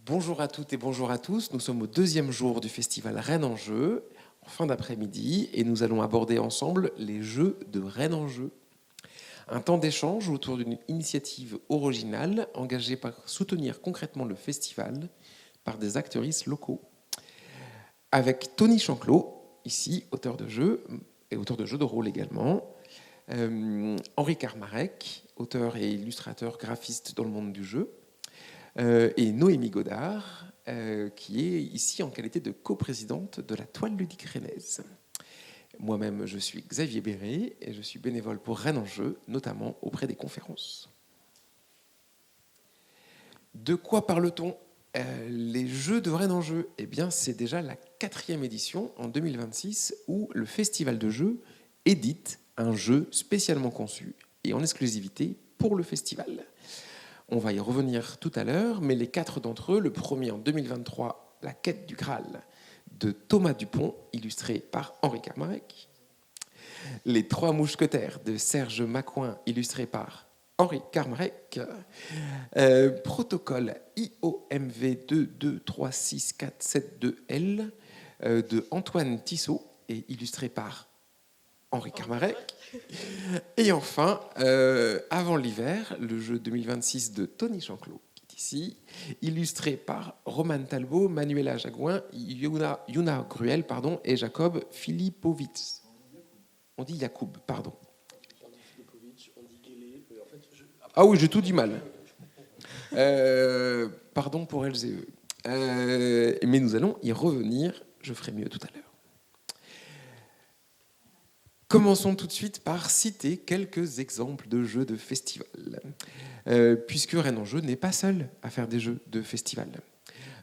Bonjour à toutes et bonjour à tous. Nous sommes au deuxième jour du festival Rennes en Jeux, en fin d'après-midi, et nous allons aborder ensemble les Jeux de Rennes en Jeux. Un temps d'échange autour d'une initiative originale engagée par soutenir concrètement le festival par des actrices locaux. Avec Tony Chanclot, ici, auteur de jeux et auteur de jeux de rôle également. Henri Carmarec, auteur et illustrateur graphiste dans le monde du jeu. Et Noémie Godard, qui est ici en qualité de coprésidente de la Toile ludique rennaise. Moi-même, je suis Xavier Béret et je suis bénévole pour Rennes en Jeux, notamment auprès des conférences. De quoi parle-t-on ? Les Jeux de Rennes en Jeux, eh bien, c'est déjà la 4e édition en 2026 où le Festival de Jeux édite un jeu spécialement conçu et en exclusivité pour le festival. On va y revenir tout à l'heure, mais les 4 d'entre eux, le premier en 2023, La quête du Graal, de Thomas Dupont, illustré par Henri Carmarec. Les 3 mousquetaires de Serge Macoin, illustré par Henri Carmarec. Protocole IOMV 2236472L de Antoine Tissot, et illustré par Henri Carmarec. Et enfin, Avant l'hiver, le jeu 2026 de Tony Chanclot, qui est ici, illustré par Roman Talbot, Manuela Jagouin, Yuna Gruel et Jacob Filipovitz. On dit Yacoub, pardon. Ah oui, j'ai tout dit mal. Pardon pour elles et eux. Mais nous allons y revenir, je ferai mieux tout à l'heure. Commençons tout de suite par citer quelques exemples de jeux de festival, puisque Rennes en Jeux n'est pas seul à faire des jeux de festival.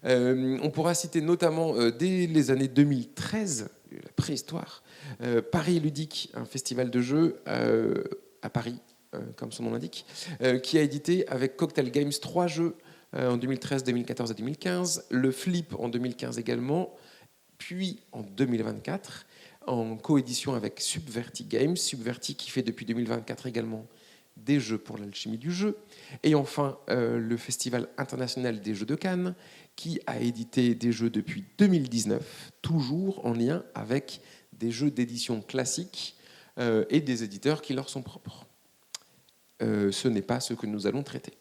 On pourra citer notamment dès les années 2013, la préhistoire, Paris Ludique, un festival de jeux à Paris, comme son nom l'indique, qui a édité avec Cocktail Games 3 jeux en 2013, 2014 et 2015, le Flip en 2015 également, puis en 2024, en coédition avec Subverti Games, Subverti qui fait depuis 2024 également des jeux pour l'alchimie du jeu, et enfin le Festival international des jeux de Cannes, qui a édité des jeux depuis 2019, toujours en lien avec des jeux d'édition classiques et des éditeurs qui leur sont propres. Ce n'est pas ce que nous allons traiter.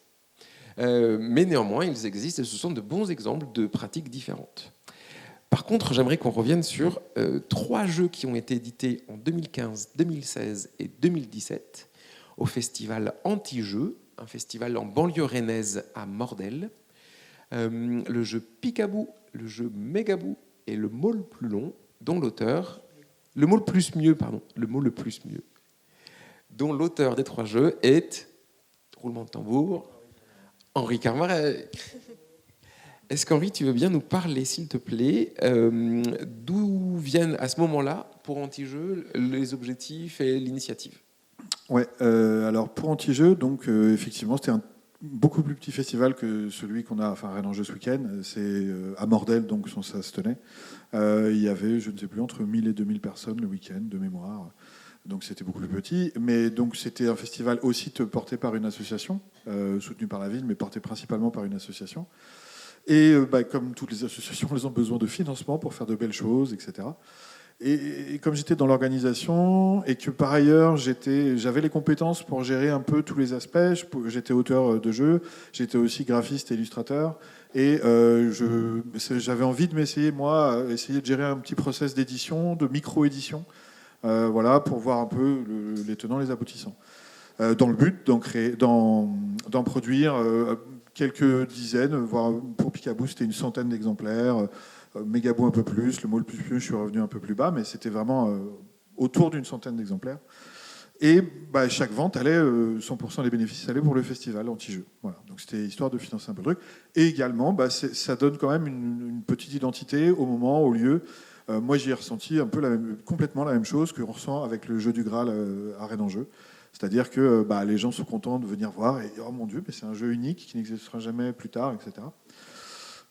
Mais néanmoins, ils existent et ce sont de bons exemples de pratiques différentes. Par contre, j'aimerais qu'on revienne sur 3 jeux qui ont été édités en 2015, 2016 et 2017 au festival Anti-Jeux, un festival en banlieue rennaise à Mordel. Le jeu Picaboo, le jeu Mégaboo et le mot le plus long, dont l'auteur... Le mot le plus mieux, dont l'auteur des 3 jeux est, roulement de tambour, Henri Carmarec. Est-ce qu'Henri, tu veux bien nous parler, s'il te plaît, d'où viennent à ce moment-là, pour Anti-Jeux, les objectifs et l'initiative ? Ouais, alors pour Anti-Jeux, donc effectivement, c'était un beaucoup plus petit festival que celui qu'on a, enfin Rennes en Jeux ce week-end. C'est à Mordel, donc ça se tenait. Il y avait, je ne sais plus, entre 1000 et 2000 personnes le week-end, de mémoire. Donc c'était beaucoup plus petit. Mais donc c'était un festival aussi porté par une association, soutenue par la ville, mais porté principalement par une association. Et comme toutes les associations, elles ont besoin de financement pour faire de belles choses, etc. Et comme j'étais dans l'organisation et que par ailleurs j'avais les compétences pour gérer un peu tous les aspects, j'étais auteur de jeux, j'étais aussi graphiste et illustrateur, et j'avais envie de m'essayer, moi, essayer de gérer un petit process d'édition, de micro-édition, voilà, pour voir un peu les tenants, les aboutissants. Dans le but d'en produire quelques dizaines, voire pour Picaboo, c'était une centaine d'exemplaires. Mégaboo un peu plus, le mot le plus je suis revenu un peu plus bas, mais c'était vraiment autour d'une centaine d'exemplaires. Et chaque vente allait, 100% des bénéfices allaient pour le festival Anti-Jeux. Voilà. Donc c'était histoire de financer un peu le truc. Et également, ça donne quand même une petite identité au moment, au lieu. Moi, j'y ai ressenti un peu complètement la même chose qu'on ressent avec le jeu du Graal à Rennes en Jeux. C'est-à-dire que les gens sont contents de venir voir et oh mon Dieu, mais c'est un jeu unique qui n'existera jamais plus tard, etc.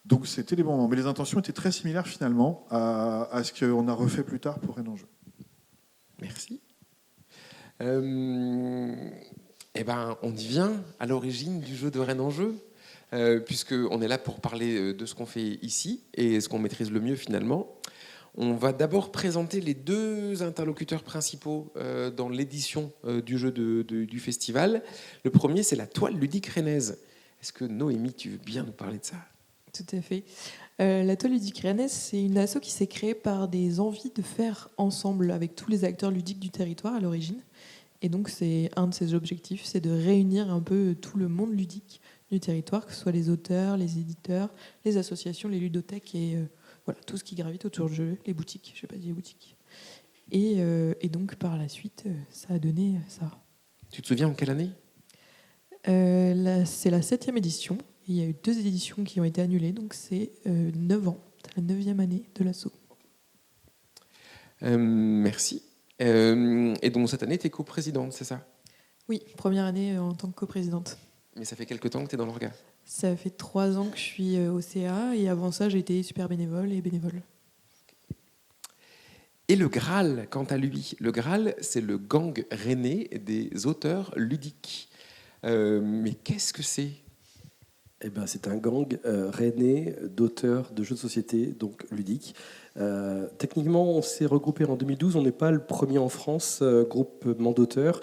Donc c'était les bons moments. Mais les intentions étaient très similaires finalement à ce qu'on a refait plus tard pour Rennes en Jeux. Merci. On y vient à l'origine du jeu de Rennes en Jeux. puisqu'on est là pour parler de ce qu'on fait ici et ce qu'on maîtrise le mieux finalement. On va d'abord présenter les deux interlocuteurs principaux dans l'édition du jeu du festival. Le premier, c'est la toile ludique rennaise. Est-ce que Noémie, tu veux bien nous parler de ça ? Tout à fait. La toile ludique rennaise, c'est une asso qui s'est créée par des envies de faire ensemble avec tous les acteurs ludiques du territoire à l'origine. Et donc, c'est un de ses objectifs, c'est de réunir un peu tout le monde ludique du territoire, que ce soit les auteurs, les éditeurs, les associations, les ludothèques et voilà, tout ce qui gravite autour du jeu, les boutiques, je sais pas, les boutiques. Et donc, par la suite, ça a donné ça. Tu te souviens en quelle année ? C'est la 7e édition. Il y a eu 2 éditions qui ont été annulées, donc c'est 9 ans. C'est la 9e année de l'asso. Merci. Et donc cette année, tu es coprésidente, c'est ça ? Oui, première année en tant que coprésidente. Mais ça fait quelques temps que tu es dans l'orga ? Ça fait 3 ans que je suis au CA, et avant ça, j'ai été super bénévole et bénévole. Et le Graal, quant à lui, le Graal, c'est le gang rennais des auteurs ludiques. Mais qu'est-ce que c'est ? Eh ben, c'est un gang rennais d'auteurs de jeux de société, donc ludiques. Techniquement, on s'est regroupé en 2012. On n'est pas le premier en France, groupement d'auteurs,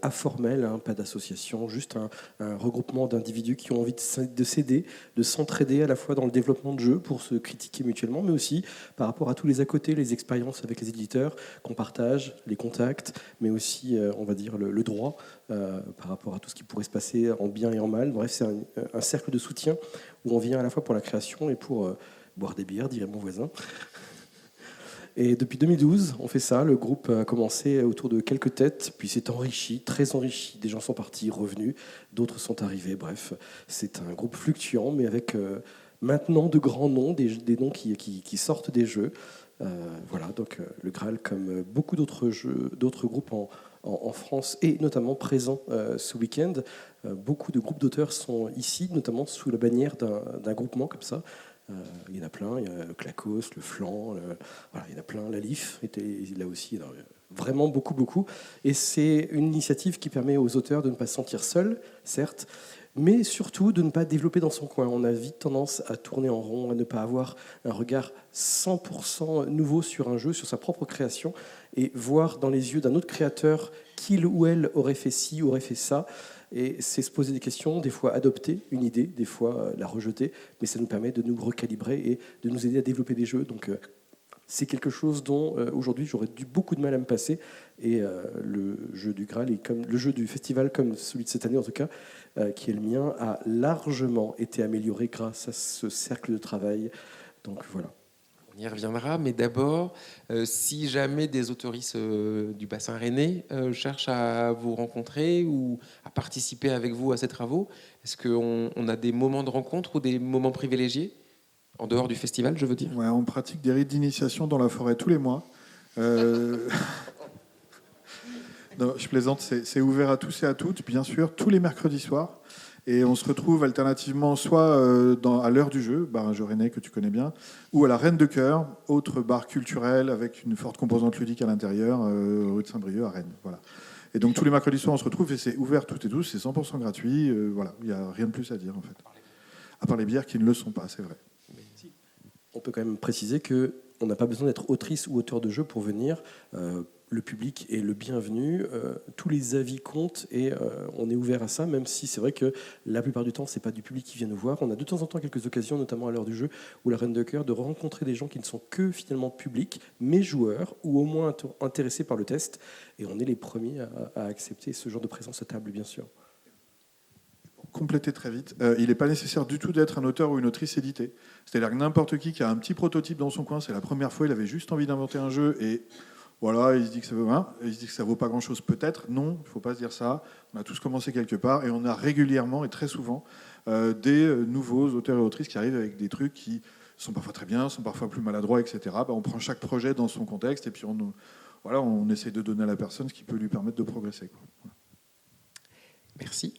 informel, hein, pas d'association, juste un regroupement d'individus qui ont envie de s'aider, de s'entraider à la fois dans le développement de jeux pour se critiquer mutuellement, mais aussi par rapport à tous les à côté, les expériences avec les éditeurs qu'on partage, les contacts, mais aussi, on va dire, le droit par rapport à tout ce qui pourrait se passer en bien et en mal. Bref, c'est un cercle de soutien où on vient à la fois pour la création et pour boire des bières, dirait mon voisin. Et depuis 2012, on fait ça. Le groupe a commencé autour de quelques têtes, puis s'est enrichi, très enrichi. Des gens sont partis, revenus, d'autres sont arrivés. Bref, c'est un groupe fluctuant, mais avec maintenant de grands noms, des noms qui sortent des jeux. Voilà, donc le Graal, comme beaucoup d'autres groupes en France, et notamment présents ce week-end. Beaucoup de groupes d'auteurs sont ici, notamment sous la bannière d'un groupement comme ça. Il y en a plein, il y a le Clacos, le Flan, voilà, il y en a plein, la LIF était là aussi, alors, vraiment beaucoup. Et c'est une initiative qui permet aux auteurs de ne pas se sentir seuls, certes, mais surtout de ne pas développer dans son coin. On a vite tendance à tourner en rond, à ne pas avoir un regard 100% nouveau sur un jeu, sur sa propre création, et voir dans les yeux d'un autre créateur qu'il ou elle aurait fait ci, aurait fait ça. Et c'est se poser des questions, des fois adopter une idée, des fois la rejeter, mais ça nous permet de nous recalibrer et de nous aider à développer des jeux. Donc c'est quelque chose dont aujourd'hui j'aurais beaucoup de mal à me passer. Et le jeu du Graal, et comme le jeu du festival, comme celui de cette année en tout cas, qui est le mien, a largement été amélioré grâce à ce cercle de travail. Donc voilà. On y reviendra, mais d'abord, si jamais des autoristes du bassin rennais cherchent à vous rencontrer ou à participer avec vous à ces travaux, est-ce qu'on a des moments de rencontre ou des moments privilégiés ? En dehors du festival, je veux dire. Ouais, on pratique des rites d'initiation dans la forêt tous les mois. Non, je plaisante, c'est ouvert à tous et à toutes, bien sûr, tous les mercredis soirs. Et on se retrouve alternativement soit à l'heure du jeu, bar un jeu rennais que tu connais bien, ou à la Reine de Cœur, autre bar culturel avec une forte composante ludique à l'intérieur, rue de Saint-Brieuc à Rennes. Voilà. Et donc tous les mercredis soirs, on se retrouve et c'est ouvert toutes et tous, c'est 100% gratuit. Voilà, il n'y a rien de plus à dire en fait. À part les bières qui ne le sont pas, c'est vrai. On peut quand même préciser qu'on n'a pas besoin d'être autrice ou auteur de jeu pour venir. Le public est le bienvenu, tous les avis comptent et on est ouvert à ça, même si c'est vrai que la plupart du temps, ce n'est pas du public qui vient nous voir. On a de temps en temps quelques occasions, notamment à l'heure du jeu ou la Reine de Cœur, de rencontrer des gens qui ne sont que finalement publics, mais joueurs, ou au moins intéressés par le test. Et on est les premiers à accepter ce genre de présence à table, bien sûr. Compléter très vite, il n'est pas nécessaire du tout d'être un auteur ou une autrice éditée. C'est-à-dire que n'importe qui a un petit prototype dans son coin, c'est la première fois, il avait juste envie d'inventer un jeu et voilà, il se dit que ça vaut pas grand-chose peut-être. Non, il ne faut pas se dire ça. On a tous commencé quelque part et on a régulièrement et très souvent des nouveaux auteurs et autrices qui arrivent avec des trucs qui sont parfois très bien, sont parfois plus maladroits, etc. On prend chaque projet dans son contexte et puis on essaie de donner à la personne ce qui peut lui permettre de progresser, quoi. Merci.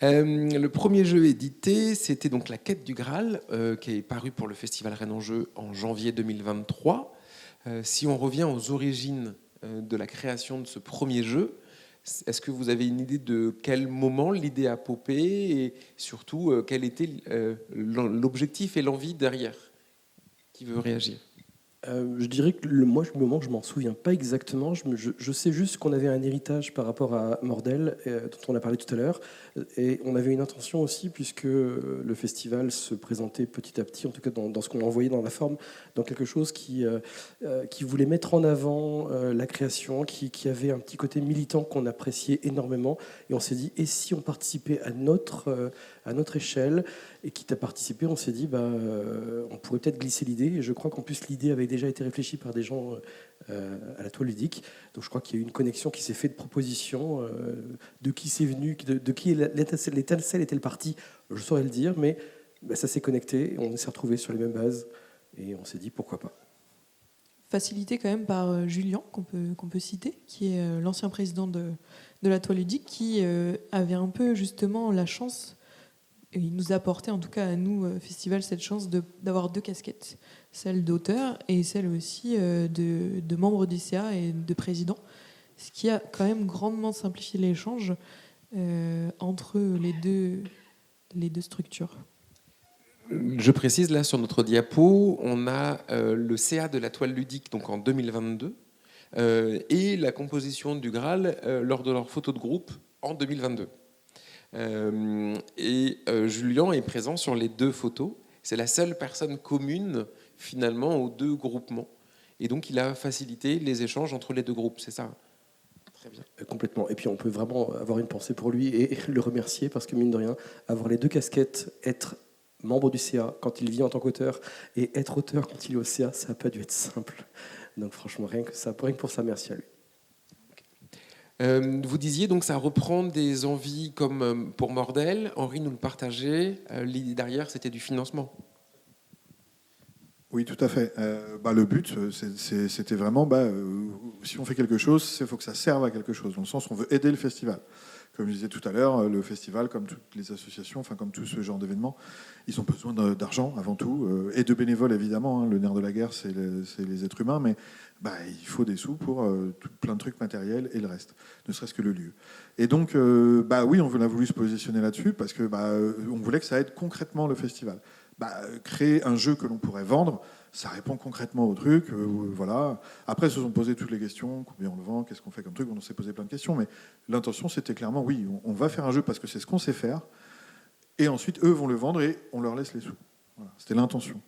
Le premier jeu édité, c'était donc La Quête du Graal, qui est paru pour le Festival Rennes en Jeu en janvier 2023. Si on revient aux origines de la création de ce premier jeu, Est-ce que vous avez une idée de quel moment l'idée a popé et surtout quel était l'objectif et l'envie derrière? Qui veut réagir? Je dirais que moi, le moment, je m'en souviens pas exactement. Je sais juste qu'on avait un héritage par rapport à Mordel, dont on a parlé tout à l'heure. Et on avait une intention aussi, puisque le festival se présentait petit à petit, en tout cas dans ce qu'on envoyait dans la forme, dans quelque chose qui voulait mettre en avant la création, qui avait un petit côté militant qu'on appréciait énormément. Et on s'est dit, et si on participait à notre échelle? Et quitte à participer, on s'est dit, on pourrait peut-être glisser l'idée. Et je crois qu'en plus, l'idée avait déjà été réfléchie par des gens à la toile ludique. Donc je crois qu'il y a eu une connexion qui s'est faite de propositions, de qui c'est venu, de qui l'étincelle était le parti, je saurais le dire, mais ça s'est connecté, on s'est retrouvés sur les mêmes bases, et on s'est dit pourquoi pas. Facilité quand même par Julien, qu'on peut citer, qui est l'ancien président de la toile ludique, qui avait un peu justement la chance, et il nous apportait en tout cas à nous, Festival, cette chance d'avoir 2 casquettes, celle d'auteur et celle aussi de membre du CA et de président, ce qui a quand même grandement simplifié l'échange entre les deux structures. Je précise, là, sur notre diapo, on a le CA de la toile ludique donc en 2022 et la composition du Graal lors de leur photo de groupe en 2022. Julien est présent sur les 2 photos. C'est la seule personne commune, finalement, aux 2 groupements. Et donc, il a facilité les échanges entre les 2 groupes, c'est ça? Très bien. Complètement. Et puis, on peut vraiment avoir une pensée pour lui et le remercier, parce que, mine de rien, avoir les 2 casquettes, être membre du CA quand il vit en tant qu'auteur et être auteur quand il est au CA, ça n'a pas dû être simple. Donc, franchement, rien que pour ça, merci à lui. Vous disiez donc ça reprend des envies comme pour Mordel. Henri nous le partageait. L'idée derrière, c'était du financement. Oui, tout à fait. Le but, c'était vraiment, si on fait quelque chose, il faut que ça serve à quelque chose. Dans le sens où on veut aider le festival. Comme je disais tout à l'heure, le festival, comme toutes les associations, enfin comme tout ce genre d'événements, ils ont besoin d'argent avant tout, et de bénévoles évidemment. Le nerf de la guerre, c'est les êtres humains, mais il faut des sous pour plein de trucs matériels et le reste, ne serait-ce que le lieu. Et donc, oui, on a voulu se positionner là-dessus parce que on voulait que ça aide concrètement le festival. Créer un jeu que l'on pourrait vendre, ça répond concrètement au truc. Voilà. Après, se sont posées toutes les questions. Combien on le vend? Qu'est-ce qu'on fait comme truc? On s'est posé plein de questions. Mais l'intention, c'était clairement, oui, on va faire un jeu parce que c'est ce qu'on sait faire. Et ensuite, eux vont le vendre et on leur laisse les sous. Voilà. C'était l'intention.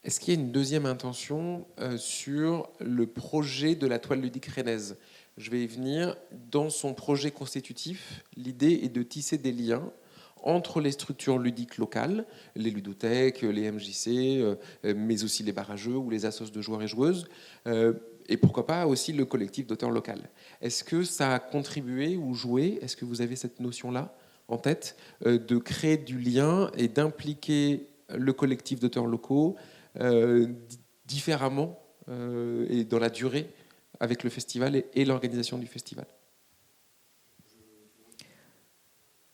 Est-ce qu'il y a une deuxième intention sur le projet de la toile ludique rennaise? Je vais y venir. Dans son projet constitutif, l'idée est de tisser des liens entre les structures ludiques locales, les ludothèques, les MJC, mais aussi les barrageux ou les assos de joueurs et joueuses, et pourquoi pas aussi le collectif d'auteurs local. Est-ce que ça a contribué ou joué? Est-ce que vous avez cette notion-là en tête de créer du lien et d'impliquer le collectif d'auteurs locaux différemment et dans la durée avec le festival et l'organisation du festival?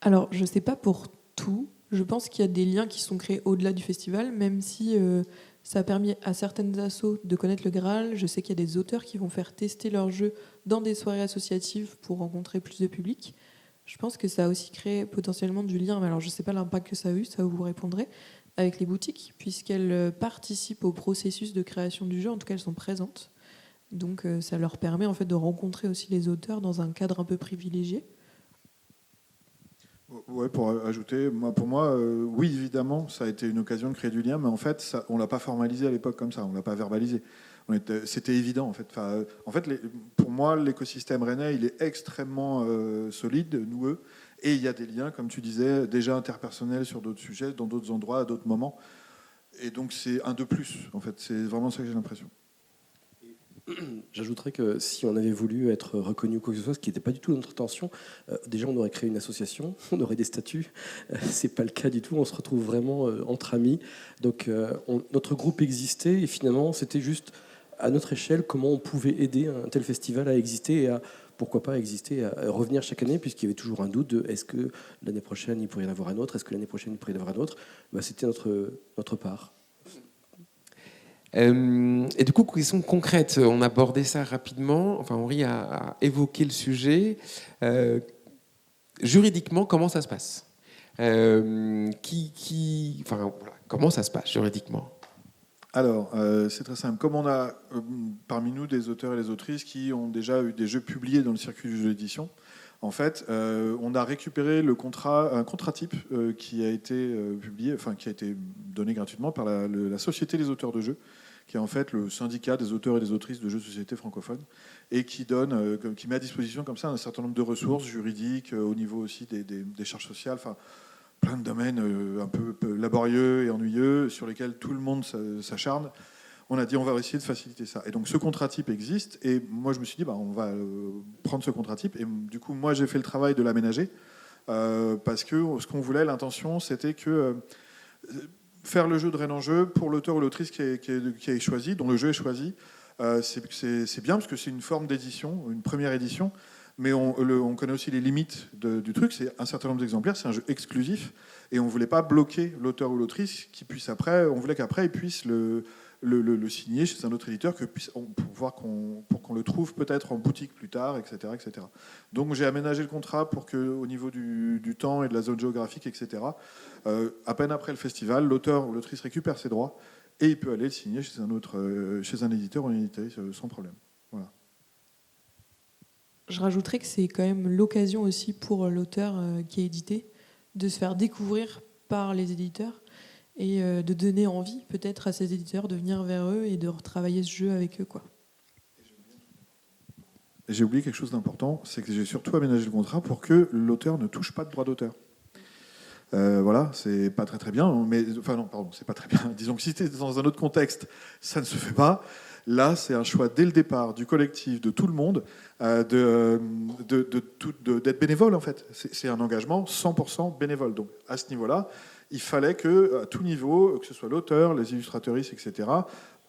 Alors, je ne sais pas pour tout. Je pense qu'il y a des liens qui sont créés au-delà du festival, même si ça a permis à certaines assos de connaître le Graal. Je sais qu'il y a des auteurs qui vont faire tester leurs jeux dans des soirées associatives pour rencontrer plus de public. Je pense que ça a aussi créé potentiellement du lien. Mais alors, je ne sais pas l'impact que ça a eu, ça vous répondrez, avec les boutiques, puisqu'elles participent au processus de création du jeu. En tout cas, elles sont présentes. Donc, ça leur permet en fait de rencontrer aussi les auteurs dans un cadre un peu privilégié. Ouais, pour ajouter, pour moi, oui, évidemment, ça a été une occasion de créer du lien, mais en fait, on ne l'a pas formalisé à l'époque comme ça, on ne l'a pas verbalisé. C'était évident, en fait. Pour moi, l'écosystème rennais, il est extrêmement solide, noueux, et il y a des liens, comme tu disais, déjà interpersonnels sur d'autres sujets, dans d'autres endroits, à d'autres moments. Et donc, c'est un de plus, en fait. C'est vraiment ça que j'ai l'impression. J'ajouterais que si on avait voulu être reconnu ou quoi que ce soit, ce qui n'était pas du tout notre intention, déjà on aurait créé une association, on aurait des statuts. C'est pas le cas du tout. On se retrouve vraiment entre amis. Donc notre groupe existait et finalement c'était juste à notre échelle comment on pouvait aider un tel festival à exister et à pourquoi pas exister, à revenir chaque année, puisqu'il y avait toujours un doute de est-ce que l'année prochaine il pourrait y en avoir un autre, est-ce que l'année prochaine il pourrait y en avoir un autre. C'était notre part. Et du coup, question concrète, on abordait ça rapidement. Enfin, Henri a évoqué le sujet. Juridiquement, comment ça se passe enfin, voilà, comment ça se passe juridiquement? Alors, c'est très simple. Comme on a parmi nous des auteurs et des autrices qui ont déjà eu des jeux publiés dans le circuit du jeu d'édition, en fait, on a récupéré un contrat type qui a été publié, enfin qui a été donné gratuitement par la Société des auteurs de jeux, qui est en fait le syndicat des auteurs et des autrices de jeux de société francophones, et qui met à disposition comme ça un certain nombre de ressources juridiques, au niveau aussi des charges sociales, enfin plein de domaines un peu laborieux et ennuyeux sur lesquels tout le monde s'acharne. On a dit on va essayer de faciliter ça. Et donc ce contrat type existe, et moi je me suis dit on va prendre ce contrat type, et du coup moi j'ai fait le travail de l'aménager, parce que ce qu'on voulait, l'intention c'était que faire le jeu de Rennes en jeu pour l'auteur ou l'autrice qui est choisi, dont le jeu est choisi, c'est bien parce que c'est une forme d'édition, une première édition, mais on connaît aussi les limites du truc. C'est un certain nombre d'exemplaires, c'est un jeu exclusif, et on ne voulait pas bloquer l'auteur ou l'autrice qui puisse après, on voulait qu'après ils puissent le signer chez un autre éditeur pour qu'on le trouve peut-être en boutique plus tard, etc., etc. Donc j'ai aménagé le contrat pour qu'au niveau du temps et de la zone géographique, etc., à peine après le festival, l'auteur ou l'autrice récupère ses droits et il peut aller le signer chez un éditeur ou une éditrice sans problème. Voilà. Je rajouterais que c'est quand même l'occasion aussi pour l'auteur qui est édité de se faire découvrir par les éditeurs et de donner envie peut-être à ces éditeurs de venir vers eux et de retravailler ce jeu avec eux, quoi. J'ai oublié quelque chose d'important, c'est que j'ai surtout aménagé le contrat pour que l'auteur ne touche pas de droit d'auteur. Voilà, c'est pas très bien, mais enfin non, pardon, c'est pas très bien. Disons que si c'était dans un autre contexte, ça ne se fait pas. Là, c'est un choix dès le départ du collectif, de tout le monde, d'être bénévole en fait. C'est un engagement 100% bénévole. Donc à ce niveau-là, il fallait que à tout niveau, que ce soit l'auteur, les illustrateuristes, etc.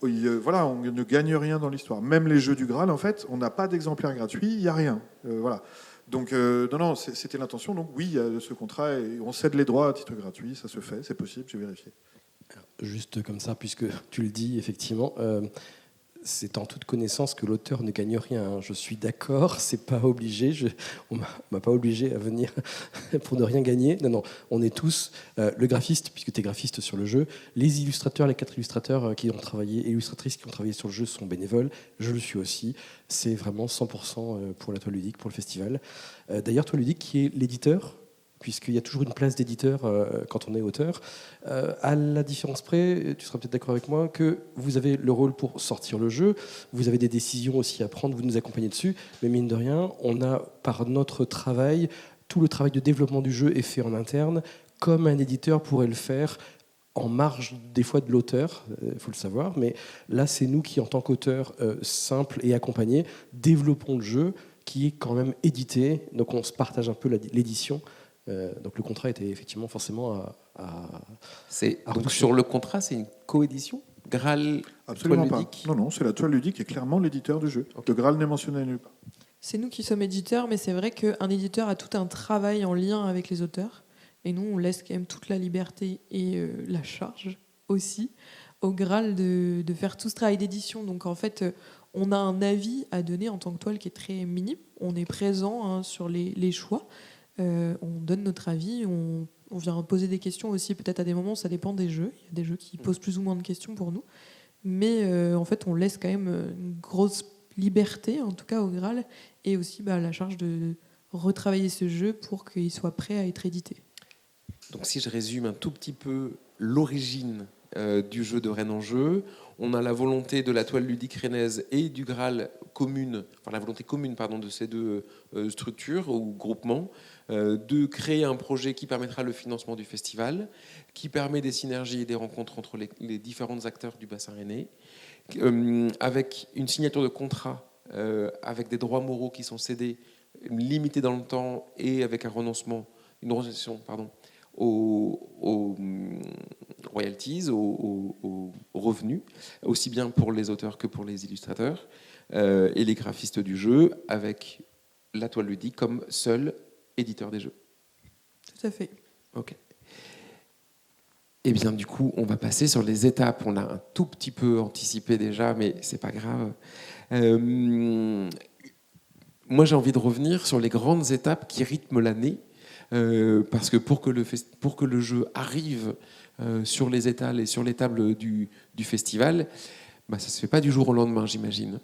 Voilà, on ne gagne rien dans l'histoire. Même les jeux du Graal, en fait, on n'a pas d'exemplaire gratuit, il n'y a rien. Voilà. Donc non, c'était l'intention. Donc oui, il y a ce contrat et on cède les droits à titre gratuit, ça se fait, c'est possible, j'ai vérifié. Juste comme ça, puisque tu le dis, effectivement, c'est en toute connaissance que l'auteur ne gagne rien. Hein. Je suis d'accord, c'est pas obligé. On m'a pas obligé à venir pour ne rien gagner. Non, on est tous le graphiste, puisque tu es graphiste sur le jeu. Les illustrateurs, les 4 illustrateurs qui ont travaillé, illustratrices qui ont travaillé sur le jeu sont bénévoles. Je le suis aussi. C'est vraiment 100% pour la Toile Ludique, pour le festival. D'ailleurs, Toile Ludique qui est l'éditeur, puisqu'il y a toujours une place d'éditeur quand on est auteur. À la différence près, tu seras peut-être d'accord avec moi, que vous avez le rôle pour sortir le jeu, vous avez des décisions aussi à prendre, vous nous accompagnez dessus, mais mine de rien, on a par notre travail, tout le travail de développement du jeu est fait en interne, comme un éditeur pourrait le faire en marge des fois de l'auteur, il faut le savoir, mais là c'est nous qui, en tant qu'auteur simple et accompagné, développons le jeu qui est quand même édité, donc on se partage un peu l'édition. Donc le contrat était effectivement forcément donc sur le contrat, c'est une coédition Graal. Absolument Toile pas. Ludique. Non, c'est la Toile Ludique qui est clairement l'éditeur du jeu. Okay. Le Graal n'est mentionné nulle part. C'est nous qui sommes éditeurs, mais c'est vrai qu'un éditeur a tout un travail en lien avec les auteurs. Et nous, on laisse quand même toute la liberté et la charge aussi au Graal de faire tout ce travail d'édition. Donc en fait, on a un avis à donner en tant que toile qui est très minime. On est présent sur les choix. On donne notre avis, on vient poser des questions aussi, peut-être à des moments, ça dépend des jeux. Il y a des jeux qui posent plus ou moins de questions pour nous. Mais en fait, on laisse quand même une grosse liberté, en tout cas au Graal, et aussi la charge de retravailler ce jeu pour qu'il soit prêt à être édité. Donc si je résume un tout petit peu l'origine du jeu de Rennes en jeu, on a la volonté de la Toile Ludique rennaise et du Graal commune, enfin la volonté commune de ces deux structures ou groupements, de créer un projet qui permettra le financement du festival, qui permet des synergies et des rencontres entre les différents acteurs du bassin rennais, avec une signature de contrat avec des droits moraux qui sont cédés, limités dans le temps et avec une renonciation aux royalties, aux revenus, aussi bien pour les auteurs que pour les illustrateurs et les graphistes du jeu, avec la Toile Ludique comme seul éditeur des jeux. Tout à fait. Ok. Eh bien, du coup, on va passer sur les étapes. On a un tout petit peu anticipé déjà, mais c'est pas grave. Moi, j'ai envie de revenir sur les grandes étapes qui rythment l'année, parce que pour que le jeu arrive sur les étals et sur les tables du festival, ça ne se fait pas du jour au lendemain, j'imagine.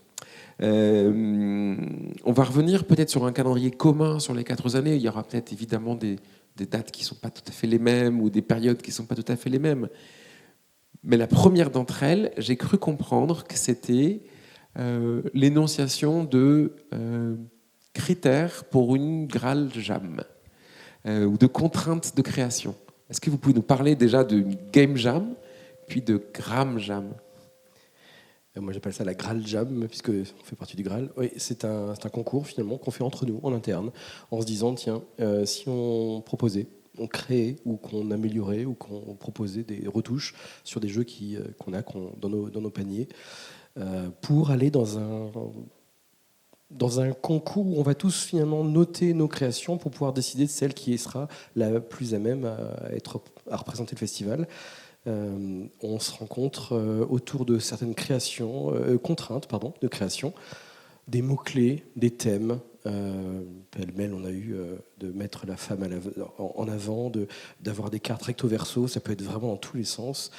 On va revenir peut-être sur un calendrier commun sur les 4 années. Il y aura peut-être évidemment des dates qui ne sont pas tout à fait les mêmes ou des périodes qui ne sont pas tout à fait les mêmes. Mais la première d'entre elles, j'ai cru comprendre que c'était l'énonciation de critères pour une Graal Jam ou de contraintes de création. Est-ce que vous pouvez nous parler déjà de Game Jam puis de Gram Jam? Moi, j'appelle ça la Graal Jam, puisque on fait partie du Graal. Oui, c'est un concours, finalement, qu'on fait entre nous, en interne, en se disant, tiens, si on proposait, on créait, ou qu'on améliorait, ou qu'on proposait des retouches sur des jeux qu'on a dans nos paniers, pour aller dans un concours où on va tous, finalement, noter nos créations pour pouvoir décider de celle qui sera la plus à même à représenter le festival. On se rencontre autour de certaines contraintes de création, des mots-clés, des thèmes. Pêle-mêle, on a eu de mettre la femme en avant, d'avoir des cartes recto-verso, ça peut être vraiment dans tous les sens,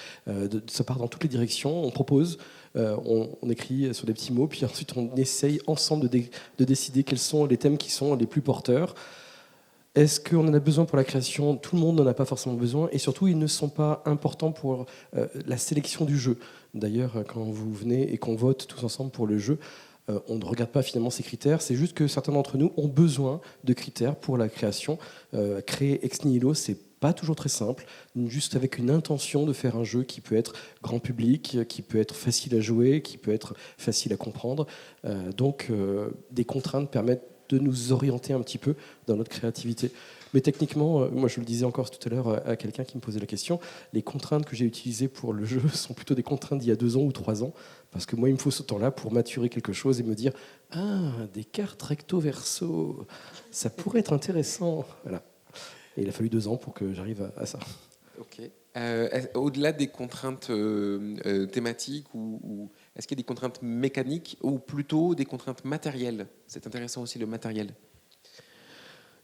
ça part dans toutes les directions, on propose, on écrit sur des petits mots, puis ensuite on essaye ensemble de décider quels sont les thèmes qui sont les plus porteurs. Est-ce qu'on en a besoin pour la création? Tout le monde n'en a pas forcément besoin, et surtout, ils ne sont pas importants pour la sélection du jeu. D'ailleurs, quand vous venez et qu'on vote tous ensemble pour le jeu, on ne regarde pas finalement ces critères, c'est juste que certains d'entre nous ont besoin de critères pour la création. Créer ex nihilo, c'est pas toujours très simple, juste avec une intention de faire un jeu qui peut être grand public, qui peut être facile à jouer, qui peut être facile à comprendre. Donc, des contraintes permettent de nous orienter un petit peu dans notre créativité. Mais techniquement, moi je le disais encore tout à l'heure à quelqu'un qui me posait la question, les contraintes que j'ai utilisées pour le jeu sont plutôt des contraintes d'il y a 2 ans ou 3 ans, parce que moi il me faut ce temps-là pour maturer quelque chose et me dire « Ah, des cartes recto-verso, ça pourrait être intéressant ». Voilà. Et il a fallu 2 ans pour que j'arrive à ça. Ok. Au-delà des contraintes thématiques, ou est-ce qu'il y a des contraintes mécaniques ou plutôt des contraintes matérielles? C'est intéressant aussi le matériel.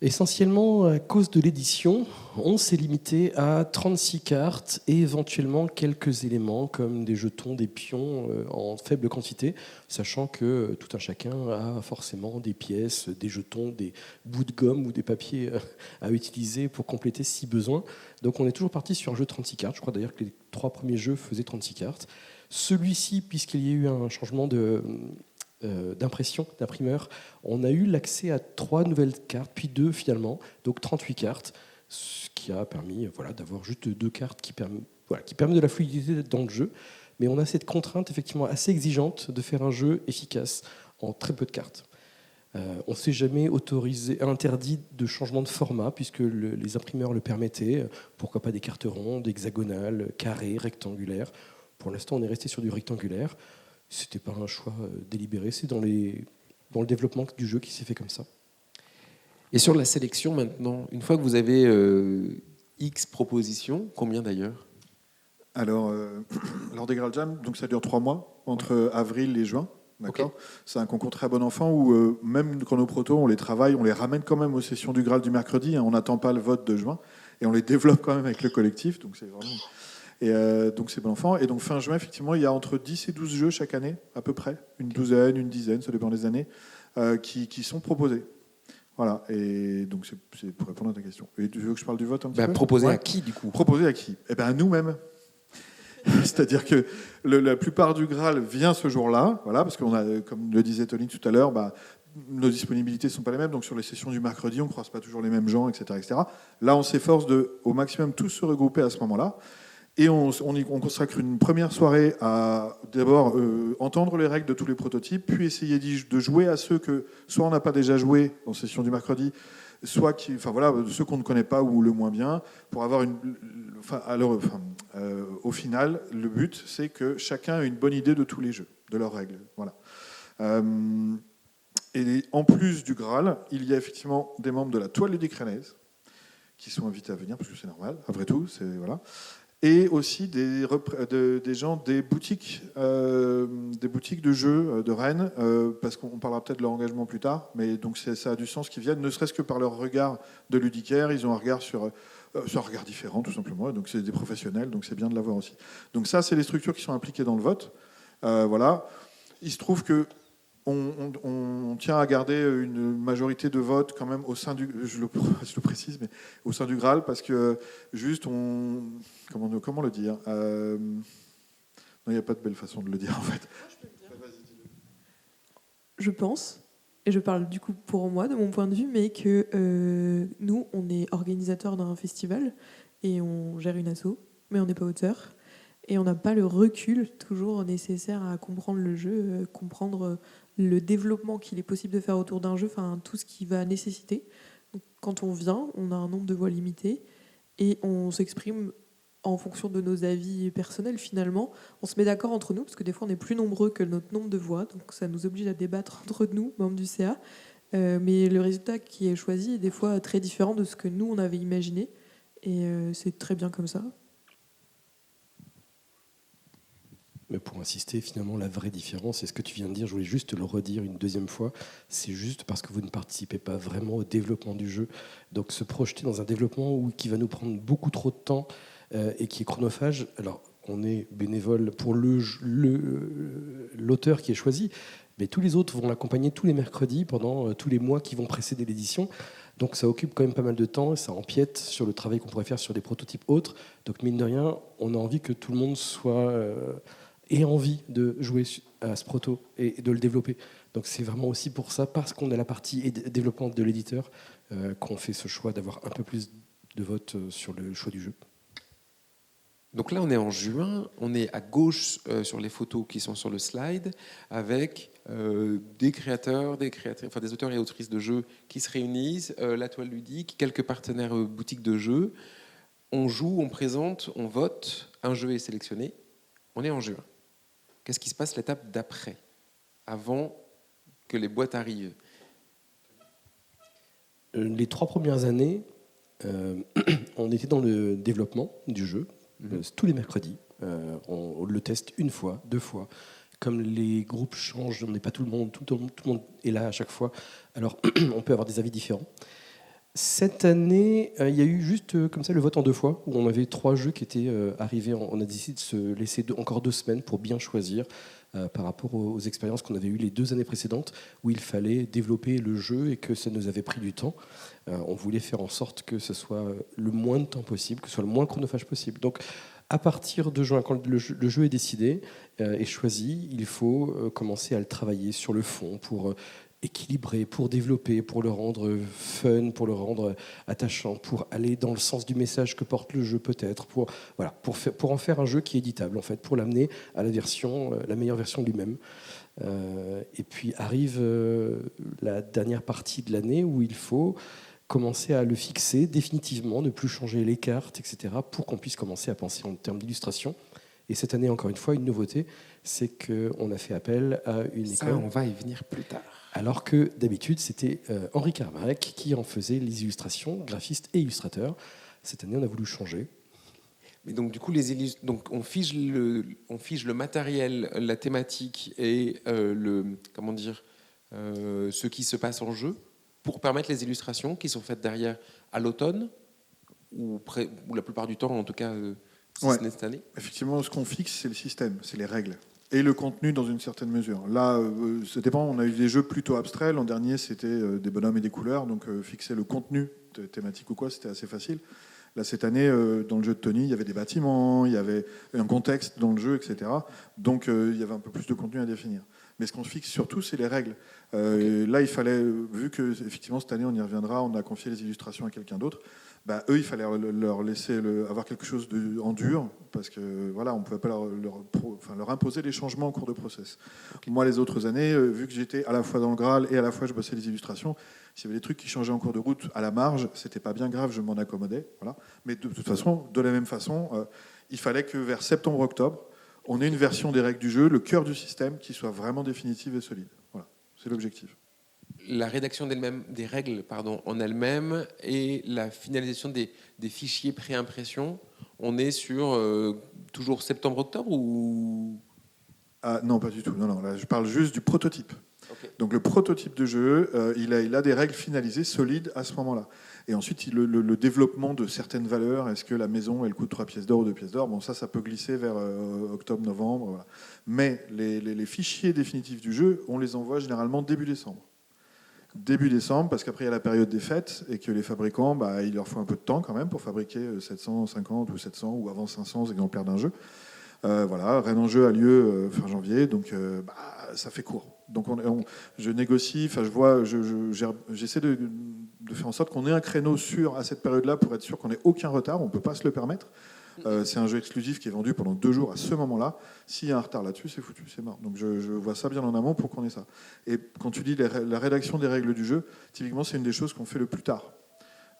Essentiellement, à cause de l'édition, on s'est limité à 36 cartes et éventuellement quelques éléments comme des jetons, des pions en faible quantité, sachant que tout un chacun a forcément des pièces, des jetons, des bouts de gomme ou des papiers à utiliser pour compléter si besoin. Donc on est toujours parti sur un jeu de 36 cartes. Je crois d'ailleurs que les 3 premiers jeux faisaient 36 cartes. Celui-ci, puisqu'il y a eu un changement d'imprimeur, on a eu l'accès à 3 nouvelles cartes, puis 2 finalement, donc 38 cartes, ce qui a permis d'avoir juste 2 cartes qui permettent de la fluidité dans le jeu. Mais on a cette contrainte effectivement assez exigeante de faire un jeu efficace en très peu de cartes. On ne s'est jamais interdit de changement de format, puisque les imprimeurs le permettaient. Pourquoi pas des cartes rondes, hexagonales, carrées, rectangulaires. Pour l'instant, on est resté sur du rectangulaire. C'était pas un choix délibéré, c'est dans le développement du jeu qui s'est fait comme ça. Et sur la sélection maintenant, une fois que vous avez X propositions, combien d'ailleurs? Alors, lors des Graal Jam, donc ça dure 3 mois, entre avril et juin. D'accord. Okay. C'est un concours très bon enfant où même quand nos protos, on les travaille, on les ramène quand même aux sessions du Graal du mercredi. Hein, on n'attend pas le vote de juin et on les développe quand même avec le collectif. Donc c'est vraiment... Et donc c'est bon enfant. Et donc fin juin, effectivement, il y a entre 10 et 12 jeux chaque année, à peu près. Une douzaine, une dizaine, ça dépend des années, qui sont proposés. Voilà. Et donc c'est pour répondre à ta question. Et tu veux que je parle du vote un petit peu? Proposer à qui, du coup? Proposer à qui? Eh bien, à nous-mêmes. C'est-à-dire que la plupart du Graal vient ce jour-là, voilà, parce qu'on a, comme le disait Tony tout à l'heure, nos disponibilités ne sont pas les mêmes, donc sur les sessions du mercredi, on ne croise pas toujours les mêmes gens, etc., etc. Là, on s'efforce de, au maximum, tous se regrouper à ce moment-là, et on consacre une première soirée à d'abord entendre les règles de tous les prototypes, puis essayer de jouer à ceux que soit on n'a pas déjà joué en session du mercredi, soit ceux qu'on ne connaît pas ou le moins bien, pour avoir au final, le but, c'est que chacun ait une bonne idée de tous les jeux, de leurs règles. Voilà. Et en plus du Graal, il y a effectivement des membres de la Toile ludique rennaise qui sont invités à venir, parce que c'est normal, après tout. Voilà. et aussi des gens des boutiques de jeux de Rennes, parce qu'on parlera peut-être de leur engagement plus tard, mais donc ça a du sens qu'ils viennent, ne serait-ce que par leur regard de ludicaire. Ils ont un regard sur un regard différent, tout simplement. Donc c'est des professionnels, donc c'est bien de l'avoir aussi. Donc ça, c'est les structures qui sont impliquées dans le vote. Voilà. Il se trouve que on tient à garder une majorité de votes quand même au sein du, je le précise, mais au sein du Graal, parce que juste comment le dire, non, il n'y a pas de belle façon de le dire en fait. Je pense, et je parle du coup pour moi, de mon point de vue, mais que nous, on est organisateur d'un festival et on gère une asso, mais on n'est pas auteur. Et on n'a pas le recul toujours nécessaire à comprendre le jeu, comprendre le développement qu'il est possible de faire autour d'un jeu, enfin tout ce qui va nécessiter. Donc, quand on vient, on a un nombre de voix limité et on s'exprime en fonction de nos avis personnels finalement. On se met d'accord entre nous, parce que des fois on est plus nombreux que notre nombre de voix, donc ça nous oblige à débattre entre nous, membres du CA. Mais le résultat qui est choisi est des fois très différent de ce que nous on avait imaginé. Et c'est très bien comme ça. Mais pour insister, finalement, la vraie différence, c'est ce que tu viens de dire, je voulais juste te le redire une deuxième fois, c'est juste parce que vous ne participez pas vraiment au développement du jeu. Donc se projeter dans un développement qui va nous prendre beaucoup trop de temps et qui est chronophage, alors on est bénévole pour l'auteur qui est choisi, mais tous les autres vont l'accompagner tous les mercredis pendant tous les mois qui vont précéder l'édition. Donc ça occupe quand même pas mal de temps et ça empiète sur le travail qu'on pourrait faire sur des prototypes autres. Donc mine de rien, on a envie que tout le monde soit... et envie de jouer à ce proto et de le développer. Donc c'est vraiment aussi pour ça, parce qu'on a la partie développement de l'éditeur, qu'on fait ce choix d'avoir un peu plus de votes sur le choix du jeu. Donc là, on est en juin, on est à gauche sur les photos qui sont sur le slide, avec des créateurs, enfin des auteurs et autrices de jeux qui se réunissent, la toile ludique, quelques partenaires boutiques de jeux. On joue, on présente, on vote, un jeu est sélectionné. On est en juin. Qu'est-ce qui se passe l'étape d'après, avant que les boîtes arrivent? Les 3 premières années, on était dans le développement du jeu, tous les mercredis. On le teste une fois, 2 fois. Comme les groupes changent, on n'est pas tout le monde est là à chaque fois. Alors, on peut avoir des avis différents. Cette année, il y a eu juste comme ça le vote en 2 fois, où on avait 3 jeux qui étaient arrivés. On a décidé de se laisser encore 2 semaines pour bien choisir par rapport aux expériences qu'on avait eues les 2 années précédentes, où il fallait développer le jeu et que ça nous avait pris du temps. On voulait faire en sorte que ce soit le moins de temps possible, que ce soit le moins chronophage possible. Donc, à partir de juin, quand le jeu est décidé et choisi, il faut commencer à le travailler sur le fond pour... équilibré, pour développer, pour le rendre fun, pour le rendre attachant, pour aller dans le sens du message que porte le jeu peut-être, pour en faire un jeu qui est éditable en fait, pour l'amener à la meilleure version de lui-même. Et puis arrive la dernière partie de l'année où il faut commencer à le fixer définitivement, ne plus changer les cartes, etc., pour qu'on puisse commencer à penser en termes d'illustration. Et cette année, encore une fois, une nouveauté, c'est qu'on a fait appel à une école. Ça, on va y venir plus tard. Alors que d'habitude, c'était Henri Carmarek qui en faisait les illustrations, graphiste et illustrateur. Cette année, on a voulu changer. Mais donc, du coup, donc, on fige le matériel, la thématique et ce qui se passe en jeu pour permettre les illustrations qui sont faites derrière à l'automne ou la plupart du temps, en tout cas, si ce n'est cette année. Effectivement, ce qu'on fixe, c'est le système, c'est les règles. Et le contenu dans une certaine mesure. Là, ça dépend, on a eu des jeux plutôt abstraits. L'an dernier, c'était des bonhommes et des couleurs. Donc, fixer le contenu thématique ou quoi, c'était assez facile. Là, cette année, dans le jeu de Tony, il y avait des bâtiments, il y avait un contexte dans le jeu, etc. Donc, il y avait un peu plus de contenu à définir. Mais ce qu'on fixe surtout, c'est les règles. Là, il fallait, vu que effectivement cette année, on y reviendra, on a confié les illustrations à quelqu'un d'autre. Eux, il fallait leur laisser avoir quelque chose en dur, parce que voilà, on ne pouvait pas leur imposer les changements en cours de process. Okay. Moi, les autres années, vu que j'étais à la fois dans le Graal et à la fois je bossais les illustrations, s'il y avait des trucs qui changeaient en cours de route à la marge, c'était pas bien grave, je m'en accommodais. Voilà. Mais de toute façon, de la même façon, il fallait que vers septembre-octobre, on ait une version des règles du jeu, le cœur du système, qui soit vraiment définitive et solide. Voilà, c'est l'objectif. La rédaction des règles en elle-même et la finalisation des fichiers pré-impression On est sur toujours septembre-octobre ou... Ah, non, pas du tout. Non, là, je parle juste du prototype. Ok. Donc le prototype de jeu, il a des règles finalisées, solides à ce moment-là. Et ensuite, le développement de certaines valeurs, est-ce que la maison, elle coûte 3 pièces d'or ou 2 pièces d'or? Bon, ça peut glisser vers octobre, novembre. Voilà. Mais les fichiers définitifs du jeu, on les envoie généralement début décembre. Début décembre, parce qu'après, il y a la période des fêtes, et que les fabricants, il leur faut un peu de temps quand même pour fabriquer 750 ou 700 ou avant 500 exemplaires d'un jeu. Voilà, Rennes en jeu a lieu fin janvier, donc ça fait court. Donc je négocie, j'essaie de faire en sorte qu'on ait un créneau sûr à cette période-là pour être sûr qu'on n'ait aucun retard, on ne peut pas se le permettre. C'est un jeu exclusif qui est vendu pendant 2 jours à ce moment-là. S'il y a un retard là-dessus, c'est foutu, c'est mort. Donc je vois ça bien en amont pour qu'on ait ça. Et quand tu dis la rédaction des règles du jeu, typiquement c'est une des choses qu'on fait le plus tard.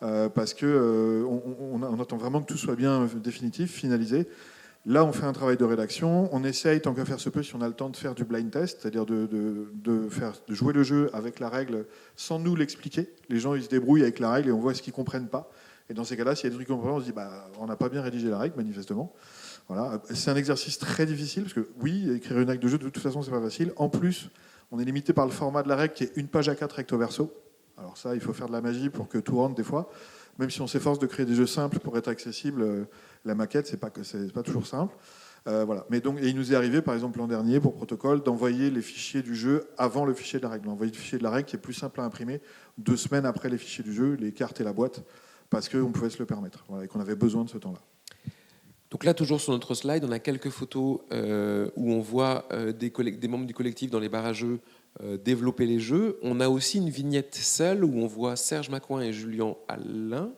Parce qu'on attend vraiment que tout soit bien définitif, finalisé. Là, on fait un travail de rédaction. On essaye, tant qu'à faire se peut, si on a le temps, de faire du blind test, c'est-à-dire de jouer le jeu avec la règle sans nous l'expliquer. Les gens, ils se débrouillent avec la règle et on voit ce qu'ils ne comprennent pas. Et dans ces cas-là, s'il y a des trucs qu'on comprend, on se dit on n'a pas bien rédigé la règle, manifestement. Voilà. C'est un exercice très difficile, parce que oui, écrire une règle de jeu, de toute façon, c'est pas facile. En plus, on est limité par le format de la règle, qui est 1 page A4 recto verso. Alors ça, il faut faire de la magie pour que tout rentre des fois. Même si on s'efforce de créer des jeux simples pour être accessibles, la maquette, c'est pas toujours simple. Voilà. Mais donc, et il nous est arrivé, par exemple l'an dernier, pour Protocole, d'envoyer les fichiers du jeu avant le fichier de la règle. Envoyer le fichier de la règle qui est plus simple à imprimer 2 semaines après les fichiers du jeu, les cartes et la boîte, parce qu'on pouvait se le permettre, voilà, et qu'on avait besoin de ce temps-là. Donc là, toujours sur notre slide, on a quelques photos où on voit des membres du collectif dans les barrageux développer les jeux. On a aussi une vignette seule où on voit Serge Macoin et Julien Alain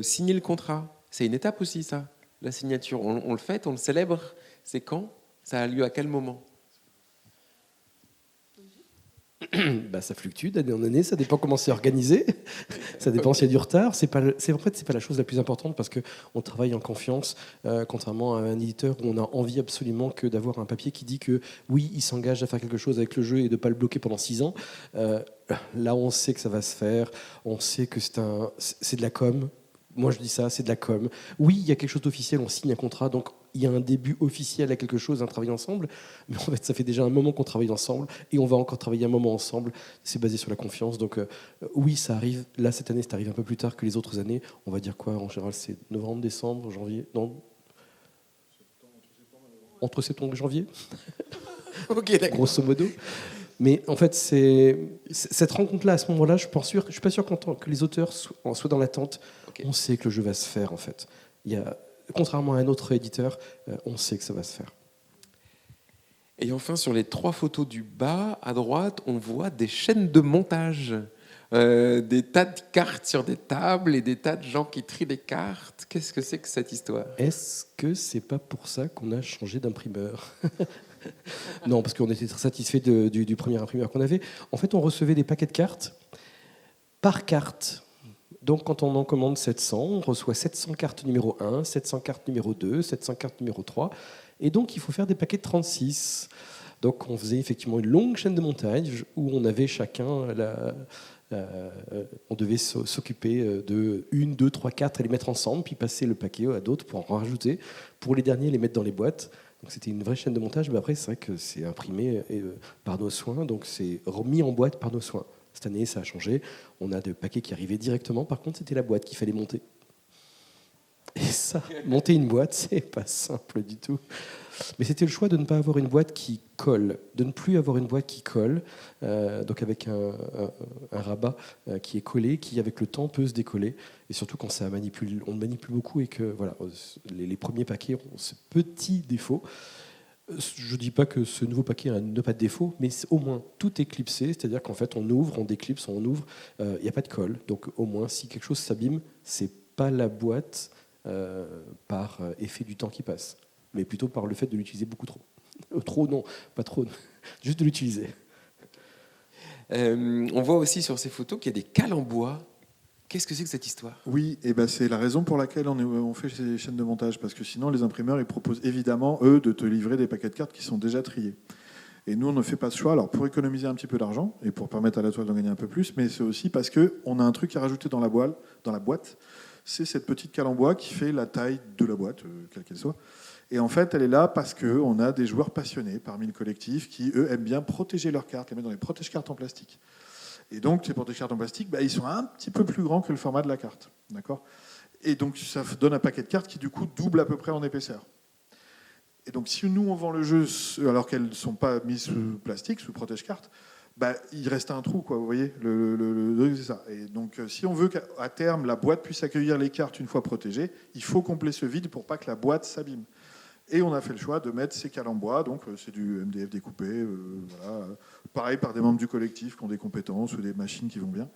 signer le contrat. C'est une étape aussi, ça, la signature. On le fête, on le célèbre. C'est quand? Ça a lieu à quel moment? Ça fluctue d'année en année, ça dépend comment c'est organisé, ça dépend s'il y a du retard. En fait, c'est pas la chose la plus importante parce qu'on travaille en confiance, contrairement à un éditeur où on a envie absolument que d'avoir un papier qui dit que oui, il s'engage à faire quelque chose avec le jeu et de ne pas le bloquer pendant 6 ans. Là, on sait que ça va se faire, on sait que c'est de la com. Moi, je dis ça, c'est de la com. Oui, il y a quelque chose d'officiel, on signe un contrat, donc il y a un début officiel à quelque chose, un travail ensemble. Mais en fait, ça fait déjà un moment qu'on travaille ensemble et on va encore travailler un moment ensemble. C'est basé sur la confiance. Donc oui, ça arrive. Là, cette année, ça arrive un peu plus tard que les autres années. On va dire quoi? En général, c'est novembre, décembre, janvier? Non. Entre septembre et janvier. Ok, d'accord. Grosso modo. Mais en fait, cette rencontre-là, à ce moment-là, je suis pas sûr que les auteurs soient dans l'attente. Okay. On sait que le jeu va se faire, en fait. Contrairement à un autre éditeur, on sait que ça va se faire. Et enfin, sur les 3 photos du bas, à droite, on voit des chaînes de montage. Des tas de cartes sur des tables et des tas de gens qui trient des cartes. Qu'est-ce que c'est que cette histoire? Est-ce que c'est pas pour ça qu'on a changé d'imprimeur? Non, parce qu'on était très satisfait du premier imprimeur qu'on avait. En fait, on recevait des paquets de cartes par carte. Donc, quand on en commande 700, on reçoit 700 cartes numéro 1, 700 cartes numéro 2, 700 cartes numéro 3. Et donc, il faut faire des paquets de 36. Donc, on faisait effectivement une longue chaîne de montage où on avait chacun on devait s'occuper de 1, 2, 3, 4 et les mettre ensemble, puis passer le paquet à d'autres pour en rajouter. Pour les derniers, les mettre dans les boîtes. Donc c'était une vraie chaîne de montage, mais après c'est vrai que c'est imprimé par nos soins, donc c'est remis en boîte par nos soins. Cette année ça a changé, on a des paquets qui arrivaient directement, par contre c'était la boîte qu'il fallait monter. Et ça, monter une boîte, c'est pas simple du tout. Mais c'était le choix de ne pas avoir une boîte qui colle, de ne plus avoir une boîte qui colle, donc avec un rabat qui est collé, qui avec le temps peut se décoller, et surtout quand on manipule beaucoup et que voilà, les premiers paquets ont ce petit défaut. Je ne dis pas que ce nouveau paquet n'a pas de défaut, mais au moins tout est clipsé, c'est-à-dire qu'en fait on ouvre, on déclipse, on ouvre, il n'y a pas de colle, donc au moins si quelque chose s'abîme, c'est pas la boîte par effet du temps qui passe, mais plutôt par le fait de l'utiliser beaucoup trop. Trop, non, pas trop, juste de l'utiliser. On voit aussi sur ces photos qu'il y a des cales en bois. Qu'est-ce que c'est que cette histoire? Oui, et c'est la raison pour laquelle on fait ces chaînes de montage, parce que sinon les imprimeurs ils proposent évidemment, eux, de te livrer des paquets de cartes qui sont déjà triés. Et nous, on ne fait pas ce choix, alors pour économiser un petit peu d'argent et pour permettre à la toile d'en gagner un peu plus, mais c'est aussi parce qu'on a un truc à rajouter dans la boîte. c'est cette petite cale en bois qui fait la taille de la boîte, quelle qu'elle soit. Et en fait, elle est là parce qu'on a des joueurs passionnés parmi le collectif qui, eux, aiment bien protéger leurs cartes, les mettre dans les protège-cartes en plastique. Et donc, ces protège-cartes en plastique, ils sont un petit peu plus grands que le format de la carte. D'accord ? Et donc, ça donne un paquet de cartes qui, du coup, double à peu près en épaisseur. Et donc, si nous, on vend le jeu alors qu'elles ne sont pas mises sous plastique, sous protège-cartes, il reste un trou, quoi, vous voyez, c'est ça. Et donc, si on veut qu'à terme, la boîte puisse accueillir les cartes une fois protégées, il faut combler ce vide pour pas que la boîte s'abîme. Et on a fait le choix de mettre ces cales en bois, donc c'est du MDF découpé, voilà. Pareil par des membres du collectif qui ont des compétences ou des machines qui vont bien.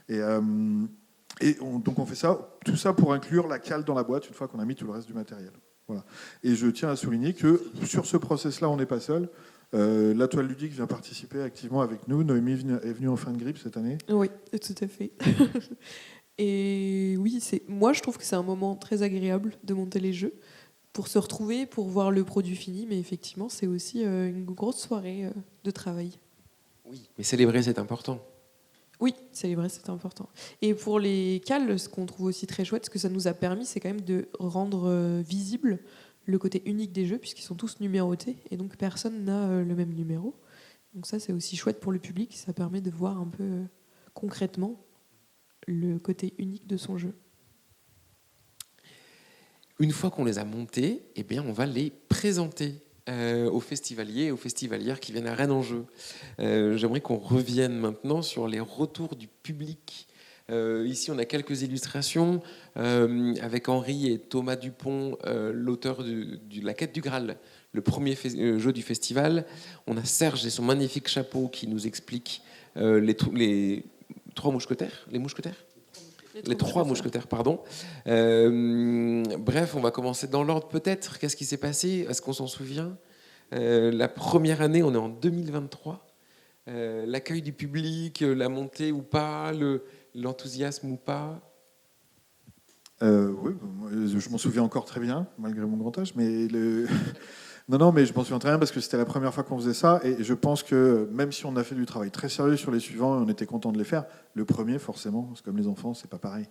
Donc on fait ça, tout ça pour inclure la cale dans la boîte une fois qu'on a mis tout le reste du matériel. Voilà. Et je tiens à souligner que sur ce process-là, on n'est pas seul. La Toile Ludique vient participer activement avec nous. Noémie est venue en fin de grippe cette année. Oui, tout à fait. Et oui, moi je trouve que c'est un moment très agréable de monter les jeux, pour se retrouver, pour voir le produit fini, mais effectivement, c'est aussi une grosse soirée de travail. Oui, mais célébrer, c'est important. Oui, célébrer, c'est important. Et pour les cales, ce qu'on trouve aussi très chouette, ce que ça nous a permis, c'est quand même de rendre visible le côté unique des jeux, puisqu'ils sont tous numérotés, et donc personne n'a le même numéro. Donc ça, c'est aussi chouette pour le public, ça permet de voir un peu concrètement le côté unique de son jeu. Une fois qu'on les a montés, on va les présenter aux festivaliers et aux festivalières qui viennent à Rennes en Jeu. J'aimerais qu'on revienne maintenant sur les retours du public. Ici, on a quelques illustrations avec Henri et Thomas Dupont, l'auteur de La Quête du Graal, le premier jeu du festival. On a Serge et son magnifique chapeau qui nous explique les trois mousquetaires, les trois mousquetaires, pardon. Bref, on va commencer dans l'ordre peut-être. Qu'est-ce qui s'est passé ? Est-ce qu'on s'en souvient ? La première année, on est en 2023. L'accueil du public, la montée ou pas, l'enthousiasme ou pas ? Oui, je m'en souviens encore très bien, malgré mon grand âge. Mais non, mais je m'en souviens très bien parce que c'était la première fois qu'on faisait ça. Et je pense que même si on a fait du travail très sérieux sur les suivants, on était content de les faire. Le premier, forcément, c'est comme les enfants, c'est pas pareil.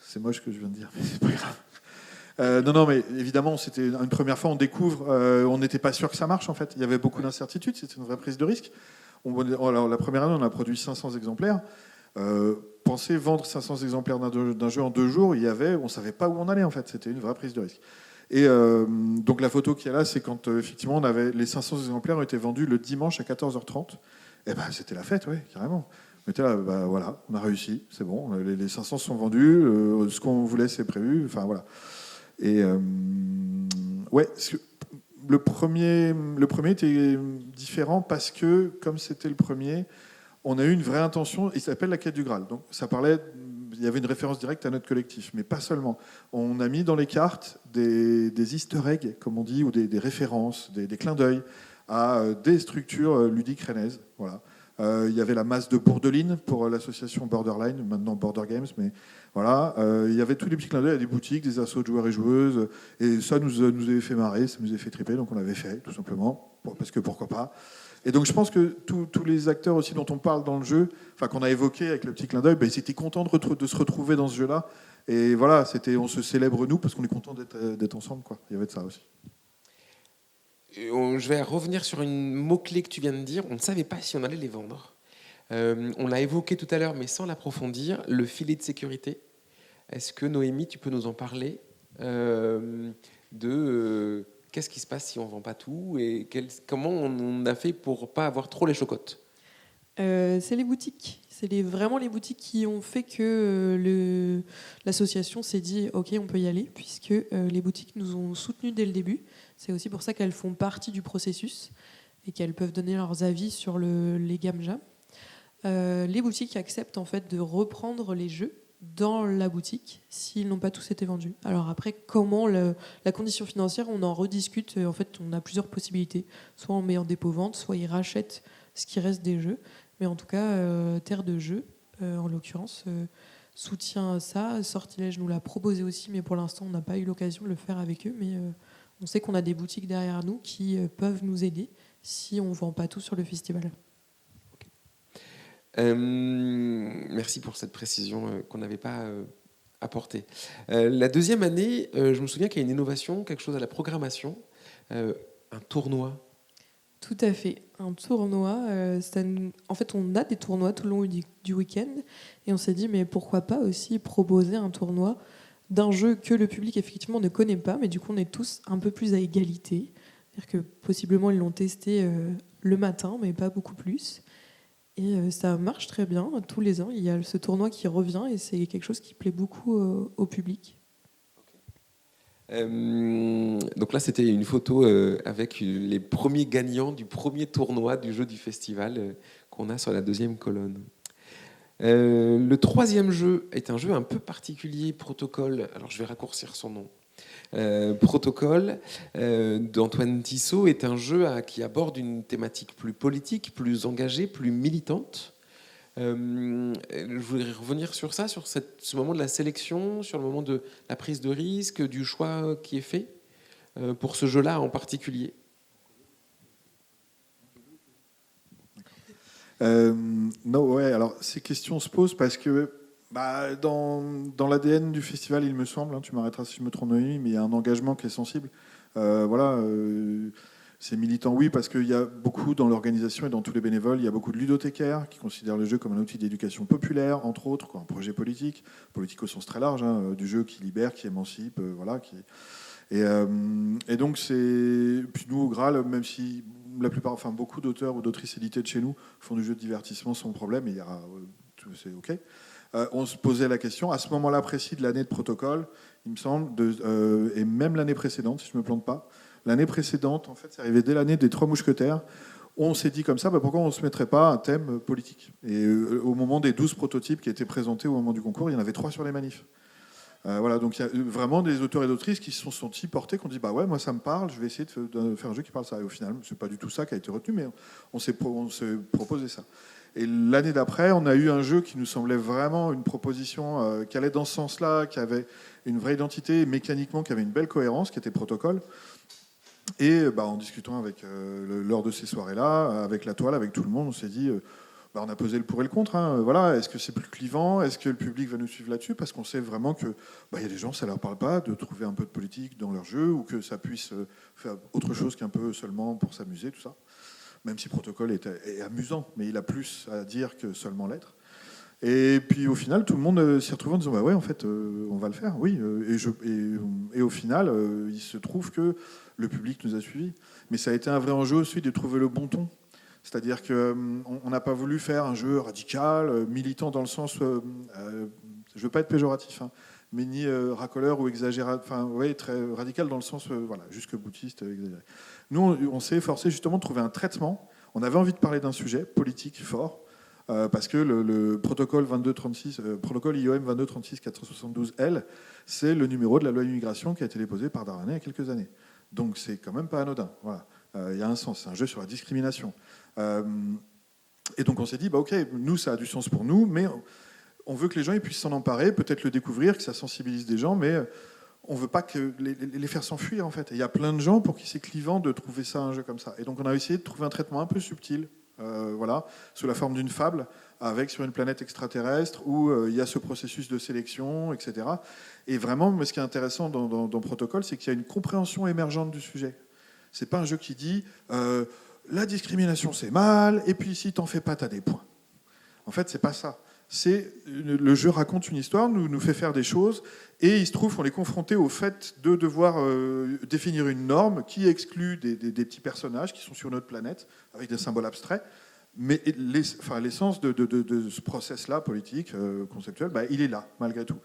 C'est moche ce que je viens de dire, mais c'est pas grave. Non, mais évidemment, c'était une première fois, on découvre, on n'était pas sûr que ça marche en fait. Il y avait beaucoup d'incertitudes, c'était une vraie prise de risque. Alors, la première année, on a produit 500 exemplaires. Penser vendre 500 exemplaires d'un jeu en 2 jours, on ne savait pas où on allait en fait. C'était une vraie prise de risque. Et donc la photo qu'il y a là, c'est quand effectivement les 500 exemplaires ont été vendus le dimanche à 14h30. Et c'était la fête, ouais, carrément. On était là, voilà, on a réussi, c'est bon, les 500 sont vendus, ce qu'on voulait c'est prévu, enfin voilà. Et ouais, le premier était différent parce que comme c'était le premier, on a eu une vraie intention. Il s'appelle La Quête du Graal. Donc il y avait une référence directe à notre collectif, mais pas seulement. On a mis dans les cartes des easter eggs, comme on dit, ou des références, des clins d'œil à des structures ludiques rennaises. Voilà. Il y avait la masse de Bourdeline pour l'association Borderline, maintenant Border Games, mais voilà. Il y avait tous les petits clins d'œil à des boutiques, des assos de joueurs et joueuses, et ça nous avait fait marrer, ça nous avait fait triper, donc on l'avait fait, tout simplement, parce que pourquoi pas. Et donc je pense que tous les acteurs aussi dont on parle dans le jeu, enfin qu'on a évoqué avec le petit clin d'œil, ils étaient contents de se retrouver dans ce jeu-là. Et voilà, on se célèbre nous parce qu'on est content d'être ensemble, quoi. Il y avait de ça aussi. Je vais revenir sur une mot-clé que tu viens de dire. On ne savait pas si on allait les vendre. On l'a évoqué tout à l'heure, mais sans l'approfondir, le filet de sécurité. Est-ce que Noémie, tu peux nous en parler qu'est-ce qui se passe si on ne vend pas tout et comment on a fait pour ne pas avoir trop les chocottes ? C'est les boutiques. C'est vraiment les boutiques qui ont fait que l'association s'est dit « Ok, on peut y aller », puisque les boutiques nous ont soutenus dès le début. C'est aussi pour ça qu'elles font partie du processus et qu'elles peuvent donner leurs avis sur les gammes jam. Les boutiques acceptent en fait de reprendre les jeux dans la boutique s'ils n'ont pas tous été vendus. Alors après, comment la condition financière, on en rediscute. En fait, on a plusieurs possibilités. Soit on met en dépôt-vente, soit ils rachètent ce qui reste des jeux. Mais en tout cas, Terre de Jeux, en l'occurrence, soutient ça. Sortilège nous l'a proposé aussi, mais pour l'instant, on n'a pas eu l'occasion de le faire avec eux. Mais on sait qu'on a des boutiques derrière nous qui peuvent nous aider si on ne vend pas tout sur le festival. Merci pour cette précision qu'on n'avait pas apporté. La deuxième année, je me souviens qu'il y a une innovation, quelque chose à la programmation, un tournoi. Tout à fait. Un tournoi. En fait, on a des tournois tout le long du week-end. Et on s'est dit, mais pourquoi pas aussi proposer un tournoi d'un jeu que le public, effectivement, ne connaît pas. Mais du coup, on est tous un peu plus à égalité. C'est-à-dire que possiblement, ils l'ont testé le matin, mais pas beaucoup plus. Et ça marche très bien. Tous les ans, il y a ce tournoi qui revient. Et c'est quelque chose qui plaît beaucoup au public. Donc là, c'était une photo avec les premiers gagnants du premier tournoi du jeu du festival qu'on a sur la deuxième colonne. Le troisième jeu est un jeu un peu particulier, Protocole. Alors je vais raccourcir son nom. Protocole d'Antoine Tissot est un jeu qui aborde une thématique plus politique, plus engagée, plus militante. Je voudrais revenir sur ça, sur ce moment de la sélection, sur le moment de la prise de risque, du choix qui est fait pour ce jeu-là en particulier. Non, ouais, alors ces questions se posent parce que dans l'ADN du festival, il me semble, tu m'arrêteras si je me trompe, mais il y a un engagement qui est sensible. C'est militant, oui, parce qu'il y a beaucoup dans l'organisation et dans tous les bénévoles, il y a beaucoup de ludothécaires qui considèrent le jeu comme un outil d'éducation populaire, entre autres, un projet politique au sens très large, du jeu qui libère, qui émancipe, Et donc puis nous au Graal, même si beaucoup d'auteurs ou d'autrices éditées de chez nous font du jeu de divertissement sans problème, c'est ok. On se posait la question à ce moment-là précis de l'année de Protocole, il me semble, et même l'année précédente, si je me plante pas. L'année précédente, en fait, c'est arrivé dès l'année des Trois Mousquetaires. On s'est dit comme ça, pourquoi on ne se mettrait pas un thème politique ? Et au moment des 12 prototypes qui étaient présentés au moment du concours, il y en avait 3 sur les manifs. Donc il y a vraiment des auteurs et d'autrices qui se sont sentis portés, qui ont dit ouais, moi ça me parle, je vais essayer de faire un jeu qui parle ça. Et au final, c'est pas du tout ça qui a été retenu, mais on s'est proposé ça. Et l'année d'après, on a eu un jeu qui nous semblait vraiment une proposition qui allait dans ce sens-là, qui avait une vraie identité, mécaniquement, qui avait une belle cohérence, qui était Protocole. Et en discutant lors de ces soirées-là, avec la toile, avec tout le monde, on s'est dit, on a pesé le pour et le contre. Est-ce que c'est plus clivant ? Est-ce que le public va nous suivre là-dessus ? Parce qu'on sait vraiment que y a des gens, ça leur parle pas de trouver un peu de politique dans leur jeu, ou que ça puisse faire autre chose qu'un peu seulement pour s'amuser, tout ça. Même si Protocole est amusant, mais il a plus à dire que seulement l'être. Et puis au final, tout le monde s'y retrouve en disant ouais, en fait, on va le faire, oui. Et au final, il se trouve que le public nous a suivis. Mais ça a été un vrai enjeu aussi de trouver le bon ton. C'est-à-dire qu'on n'a pas voulu faire un jeu radical, militant dans le sens, je ne veux pas être péjoratif, mais ni racoleur ou exagéré, très radical dans le sens, jusque boutiste, exagéré. Nous, on s'est efforcé justement de trouver un traitement. On avait envie de parler d'un sujet politique fort, parce que le protocole 2236, protocole IOM 2236-472L, c'est le numéro de la loi immigration qui a été déposé par Darmanin il y a quelques années. Donc c'est quand même pas anodin. Voilà. Il y a un sens, c'est un jeu sur la discrimination. Et donc on s'est dit, ok, nous ça a du sens pour nous, mais on veut que les gens ils puissent s'en emparer, peut-être le découvrir, que ça sensibilise des gens, mais on veut pas que les faire s'enfuir en fait. Et il y a plein de gens pour qui c'est clivant de trouver ça un jeu comme ça. Et donc on a essayé de trouver un traitement un peu subtil, sous la forme d'une fable, sur une planète extraterrestre où il y a ce processus de sélection, etc. Et vraiment, ce qui est intéressant dans Protocole, c'est qu'il y a une compréhension émergente du sujet. C'est pas un jeu qui dit la discrimination c'est mal, et puis si t'en fais pas, t'as des points. En fait, c'est pas ça. Le jeu raconte une histoire, nous fait faire des choses, et il se trouve qu'on est confronté au fait de devoir définir une norme qui exclut des petits personnages qui sont sur notre planète, avec des symboles abstraits. Mais l'essence de ce process-là, politique, conceptuel, il est là, malgré tout.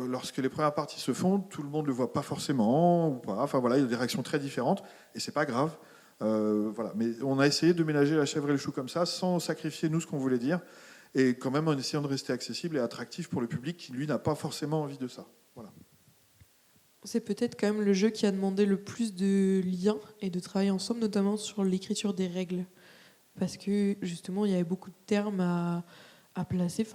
Lorsque les premières parties se font, tout le monde ne le voit pas forcément, ou pas. Il y a des réactions très différentes, et c'est pas grave. Mais on a essayé de ménager la chèvre et le chou comme ça, sans sacrifier nous ce qu'on voulait dire, et quand même en essayant de rester accessible et attractif pour le public qui, lui, n'a pas forcément envie de ça. Voilà. C'est peut-être quand même le jeu qui a demandé le plus de liens et de travail ensemble, notamment sur l'écriture des règles. Parce que, justement, il y avait beaucoup de termes à placer,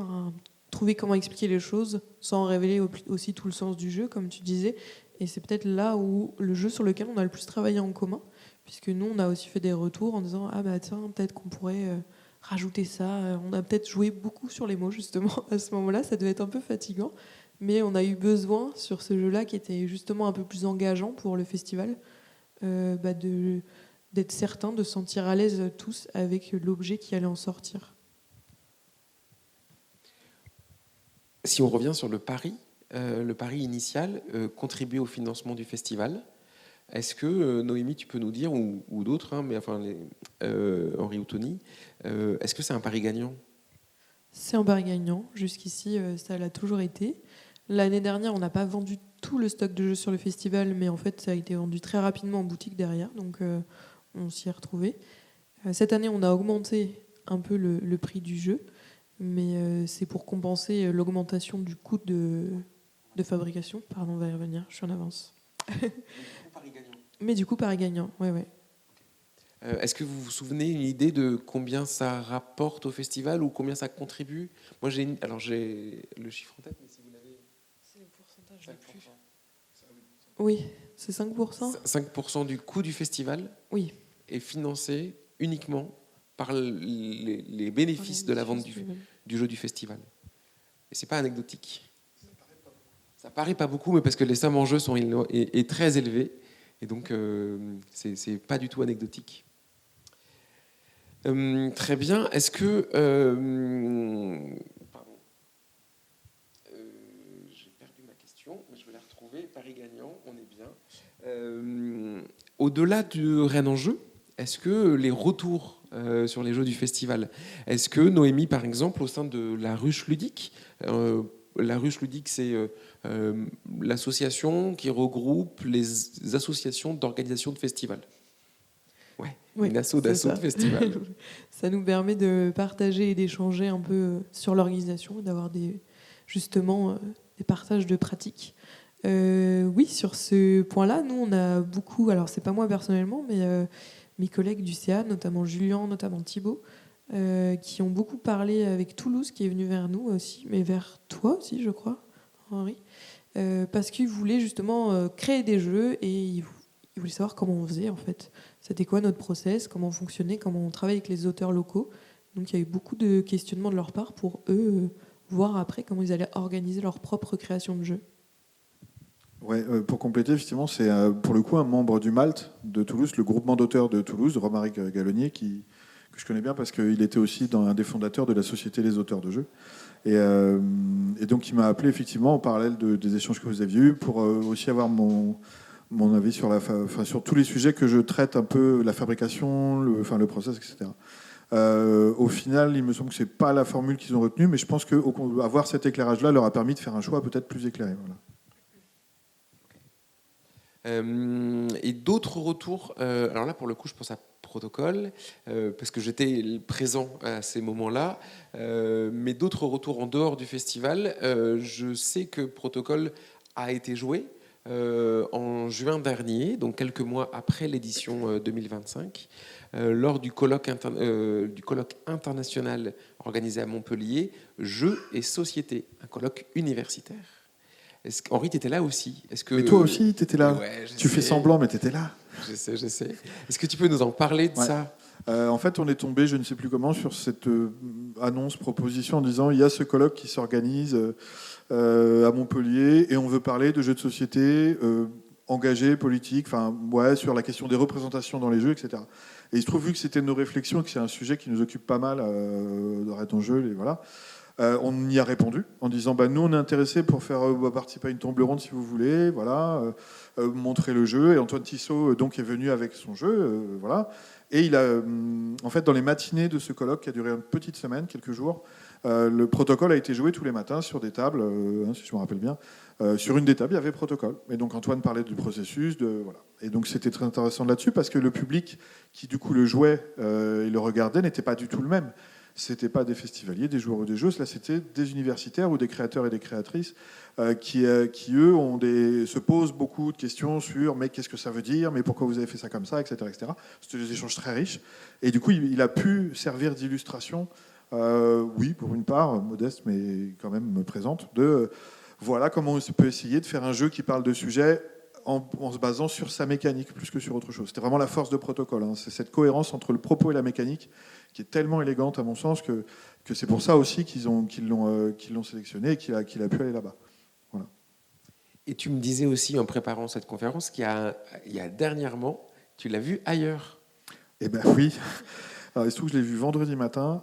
trouver comment expliquer les choses sans révéler aussi tout le sens du jeu, comme tu disais. Et c'est peut-être là où le jeu sur lequel on a le plus travaillé en commun, puisque nous, on a aussi fait des retours en disant « Ah tiens, peut-être qu'on pourrait rajouter ça. On a peut-être joué beaucoup sur les mots, justement, à ce moment-là. Ça devait être un peu fatigant. Mais on a eu besoin, sur ce jeu-là, qui était justement un peu plus engageant pour le festival, d'être certain, de se sentir à l'aise tous avec l'objet qui allait en sortir. Si on revient sur le pari initial, contribuer au financement du festival, est-ce que, Noémie, tu peux nous dire, ou d'autres, Henri ou Tony, est-ce que c'est un pari gagnant ? C'est un pari gagnant. Jusqu'ici, ça l'a toujours été. L'année dernière, on n'a pas vendu tout le stock de jeux sur le festival, mais en fait, ça a été vendu très rapidement en boutique derrière, donc on s'y est retrouvé. Cette année, on a augmenté un peu le prix du jeu, mais c'est pour compenser l'augmentation du coût de fabrication. Pardon, on va y revenir, je suis en avance. Mais du coup, pari gagnant, ouais. Est-ce que vous vous souvenez une idée de combien ça rapporte au festival ou combien ça contribue ? Moi, j'ai le chiffre en tête, mais si vous l'avez... C'est le pourcentage, je l'ai plus. Oui, c'est 5%. 5% du coût du festival oui. Est financé uniquement par les bénéfices de la vente du jeu du festival. Et c'est pas anecdotique. Ça paraît pas beaucoup, mais parce que les sommes en jeu sont est très élevées, et donc c'est pas du tout anecdotique. Très bien. Est-ce que j'ai perdu ma question, mais je vais la retrouver. Paris gagnant, on est bien. Au-delà du Rennes en jeu, est-ce que les retours sur les jeux du festival, est-ce que Noémie, par exemple, au sein de la Ruche Ludique, la Ruche Ludique, c'est l'association qui regroupe les associations d'organisation de festivals. Oui, une asso de festival. Ça nous permet de partager et d'échanger un peu sur l'organisation, d'avoir justement des partages de pratiques. Oui, sur ce point-là, nous, on a beaucoup, alors c'est pas moi personnellement, mais mes collègues du CA, notamment Julien, notamment Thibaut, qui ont beaucoup parlé avec Toulouse, qui est venu vers nous aussi, mais vers toi aussi, je crois, Henri, parce qu'ils voulaient justement créer des jeux et ils voulaient savoir comment on faisait, en fait. C'était quoi notre process, comment on fonctionnait, comment on travaille avec les auteurs locaux. Donc il y a eu beaucoup de questionnements de leur part pour eux voir après comment ils allaient organiser leur propre création de jeu. Ouais, pour compléter, effectivement, c'est pour le coup un membre du MALT de Toulouse, le groupement d'auteurs de Toulouse, Romaric Gallonnier, que je connais bien parce qu'il était aussi un des fondateurs de la Société des auteurs de jeux. Et donc il m'a appelé effectivement en parallèle des échanges que vous aviez eus pour aussi avoir mon avis sur sur tous les sujets que je traite un peu, la fabrication, le process, etc. Au final, il me semble que c'est pas la formule qu'ils ont retenue, mais je pense qu'avoir cet éclairage-là leur a permis de faire un choix peut-être plus éclairé. Voilà. Et d'autres retours, alors là pour le coup je pense à Protocole, parce que j'étais présent à ces moments-là, mais d'autres retours en dehors du festival, je sais que Protocole a été joué en juin dernier, donc quelques mois après l'édition 2025, lors du colloque international organisé à Montpellier, Jeux et Société, un colloque universitaire. Henri, tu étais là aussi. Mais toi aussi, tu étais là. Ouais, tu fais semblant, mais tu étais là. Je sais. Est-ce que tu peux nous en parler de ça ? En fait, on est tombé, je ne sais plus comment, sur cette proposition en disant il y a ce colloque qui s'organise à Montpellier et on veut parler de jeux de société engagés, politiques, sur la question des représentations dans les jeux, etc. Et il se trouve, vu que c'était nos réflexions, que c'est un sujet qui nous occupe pas mal, d'arrêt en jeu, et voilà. On y a répondu en disant nous on est intéressés pour faire participer à une table ronde si vous voulez, voilà, montrer le jeu. Et Antoine Tissot donc est venu avec son jeu, voilà. Et il a en fait dans les matinées de ce colloque qui a duré une petite semaine, quelques jours, le Protocole a été joué tous les matins sur des tables, si je me rappelle bien. Sur une des tables, il y avait Protocole. Et donc Antoine parlait du processus, voilà. Et donc c'était très intéressant là-dessus parce que le public qui du coup le jouait et le regardait n'était pas du tout le même. C'était pas des festivaliers, des joueurs ou des jeux, là c'était des universitaires ou des créateurs et des créatrices qui eux se posent beaucoup de questions sur mais qu'est-ce que ça veut dire, mais pourquoi vous avez fait ça comme ça, etc., etc. C'était des échanges très riches et du coup il a pu servir d'illustration, oui pour une part modeste mais quand même présente, de voilà comment on peut essayer de faire un jeu qui parle de sujets en se basant sur sa mécanique plus que sur autre chose. C'était vraiment la force de Protocol. Hein. C'est cette cohérence entre le propos et la mécanique qui est tellement élégante à mon sens que c'est pour ça aussi qu'ils l'ont sélectionné et qu'il a pu aller là-bas. Voilà. Et tu me disais aussi en préparant cette conférence qu'il y a dernièrement, tu l'as vu ailleurs. Eh bien oui. Alors, il se trouve que je l'ai vu vendredi matin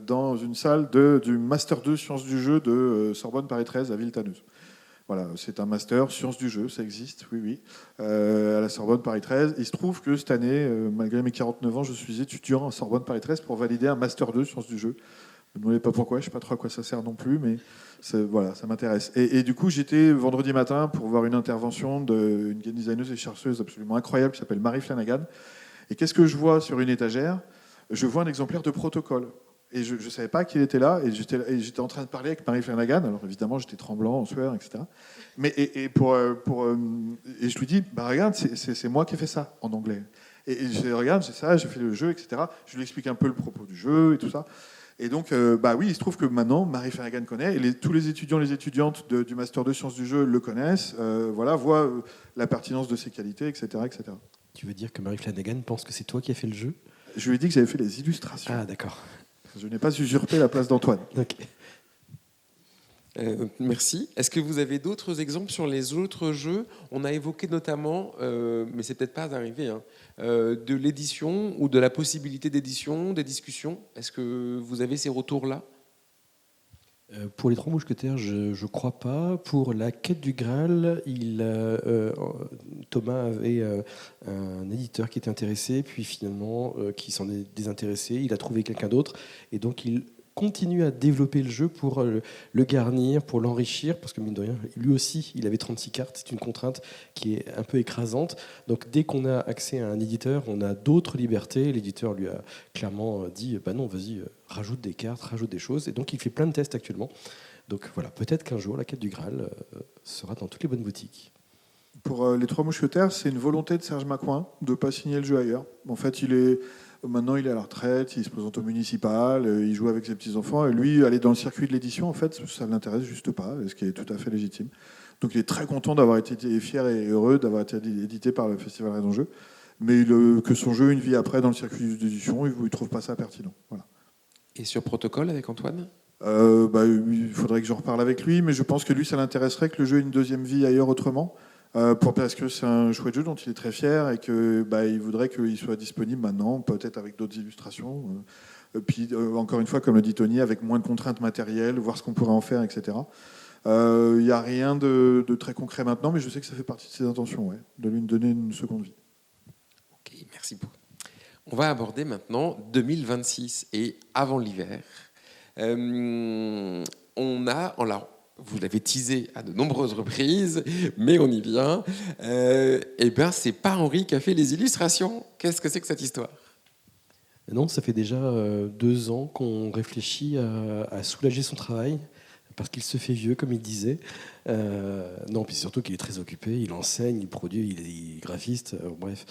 dans une salle du Master 2 Sciences du jeu de Sorbonne Paris 13 à Villetaneuse. Voilà, c'est un master sciences du jeu, ça existe, oui, à la Sorbonne Paris 13. Il se trouve que cette année, malgré mes 49 ans, je suis étudiant à Sorbonne Paris 13 pour valider un master 2 sciences du jeu. Ne me demandez pas pourquoi, je ne sais pas trop à quoi ça sert non plus, mais voilà, ça m'intéresse. Et du coup, j'étais vendredi matin pour voir une intervention d'une game designeuse et chercheuse absolument incroyable qui s'appelle Mary Flanagan. Et qu'est-ce que je vois sur une étagère ? Je vois un exemplaire de Protocol. Et je ne savais pas qu'il était là, et j'étais en train de parler avec Mary Flanagan. Alors évidemment, j'étais tremblant, en sueur, etc. Mais et je lui dis, bah regarde, c'est moi qui ai fait ça en anglais. Et je regarde, c'est ça, j'ai fait le jeu, etc. Je lui explique un peu le propos du jeu et tout ça. Et donc, bah oui, il se trouve que maintenant, Mary Flanagan connaît, et tous les étudiants, les étudiantes du master de sciences du jeu le connaissent. Voilà, voient la pertinence de ses qualités, etc., etc. Tu veux dire que Mary Flanagan pense que c'est toi qui as fait le jeu ? Je lui ai dit que j'avais fait les illustrations. Ah, d'accord. Je n'ai pas usurpé la place d'Antoine. Ok. Merci. Est-ce que vous avez d'autres exemples sur les autres jeux ? On a évoqué notamment, mais c'est peut-être pas arrivé, hein, de l'édition ou de la possibilité d'édition, des discussions. Est-ce que vous avez ces retours-là ? Pour les Trois Mousquetaires, je crois pas. Pour la Quête du Graal, Thomas avait un éditeur qui était intéressé, puis finalement qui s'en est désintéressé. Il a trouvé quelqu'un d'autre, et donc il continue à développer le jeu pour le garnir, pour l'enrichir, parce que mine de rien, lui aussi, il avait 36 cartes. C'est une contrainte qui est un peu écrasante. Donc dès qu'on a accès à un éditeur, on a d'autres libertés. L'éditeur lui a clairement dit, bah non, vas-y, rajoute des cartes, rajoute des choses. Et donc il fait plein de tests actuellement. Donc voilà, peut-être qu'un jour, la Quête du Graal sera dans toutes les bonnes boutiques. Pour les Trois Mousquetaires, c'est une volonté de Serge Macoin de ne pas signer le jeu ailleurs. En fait, maintenant, il est à la retraite, il se présente au municipal, il joue avec ses petits-enfants. Et lui, aller dans le circuit de l'édition, en fait, ça ne l'intéresse juste pas, ce qui est tout à fait légitime. Donc il est très content d'avoir été fier et heureux d'avoir été édité par le Festival Raison Jeu. Mais que son jeu ait une vie après dans le circuit d'édition, il ne trouve pas ça pertinent. Voilà. Et sur Protocol avec Antoine ? Il faudrait que j'en reparle avec lui, mais je pense que lui, ça l'intéresserait que le jeu ait une deuxième vie ailleurs autrement. Parce que c'est un chouette jeu dont il est très fier et qu'il voudrait qu'il soit disponible maintenant, peut-être avec d'autres illustrations. Puis encore une fois, comme le dit Tony, avec moins de contraintes matérielles, voir ce qu'on pourrait en faire, etc. Il n'y a rien de très concret maintenant, mais je sais que ça fait partie de ses intentions, ouais, de lui donner une seconde vie. Ok, merci beaucoup. On va aborder maintenant 2026 et avant l'hiver. Vous l'avez teasé à de nombreuses reprises, mais on y vient. C'est pas Henri qui a fait les illustrations. Qu'est-ce que c'est que cette histoire ? Non, ça fait déjà 2 ans qu'on réfléchit à soulager son travail, parce qu'il se fait vieux, comme il disait. Non, puis surtout qu'il est très occupé, il enseigne, il produit, il est graphiste, bref.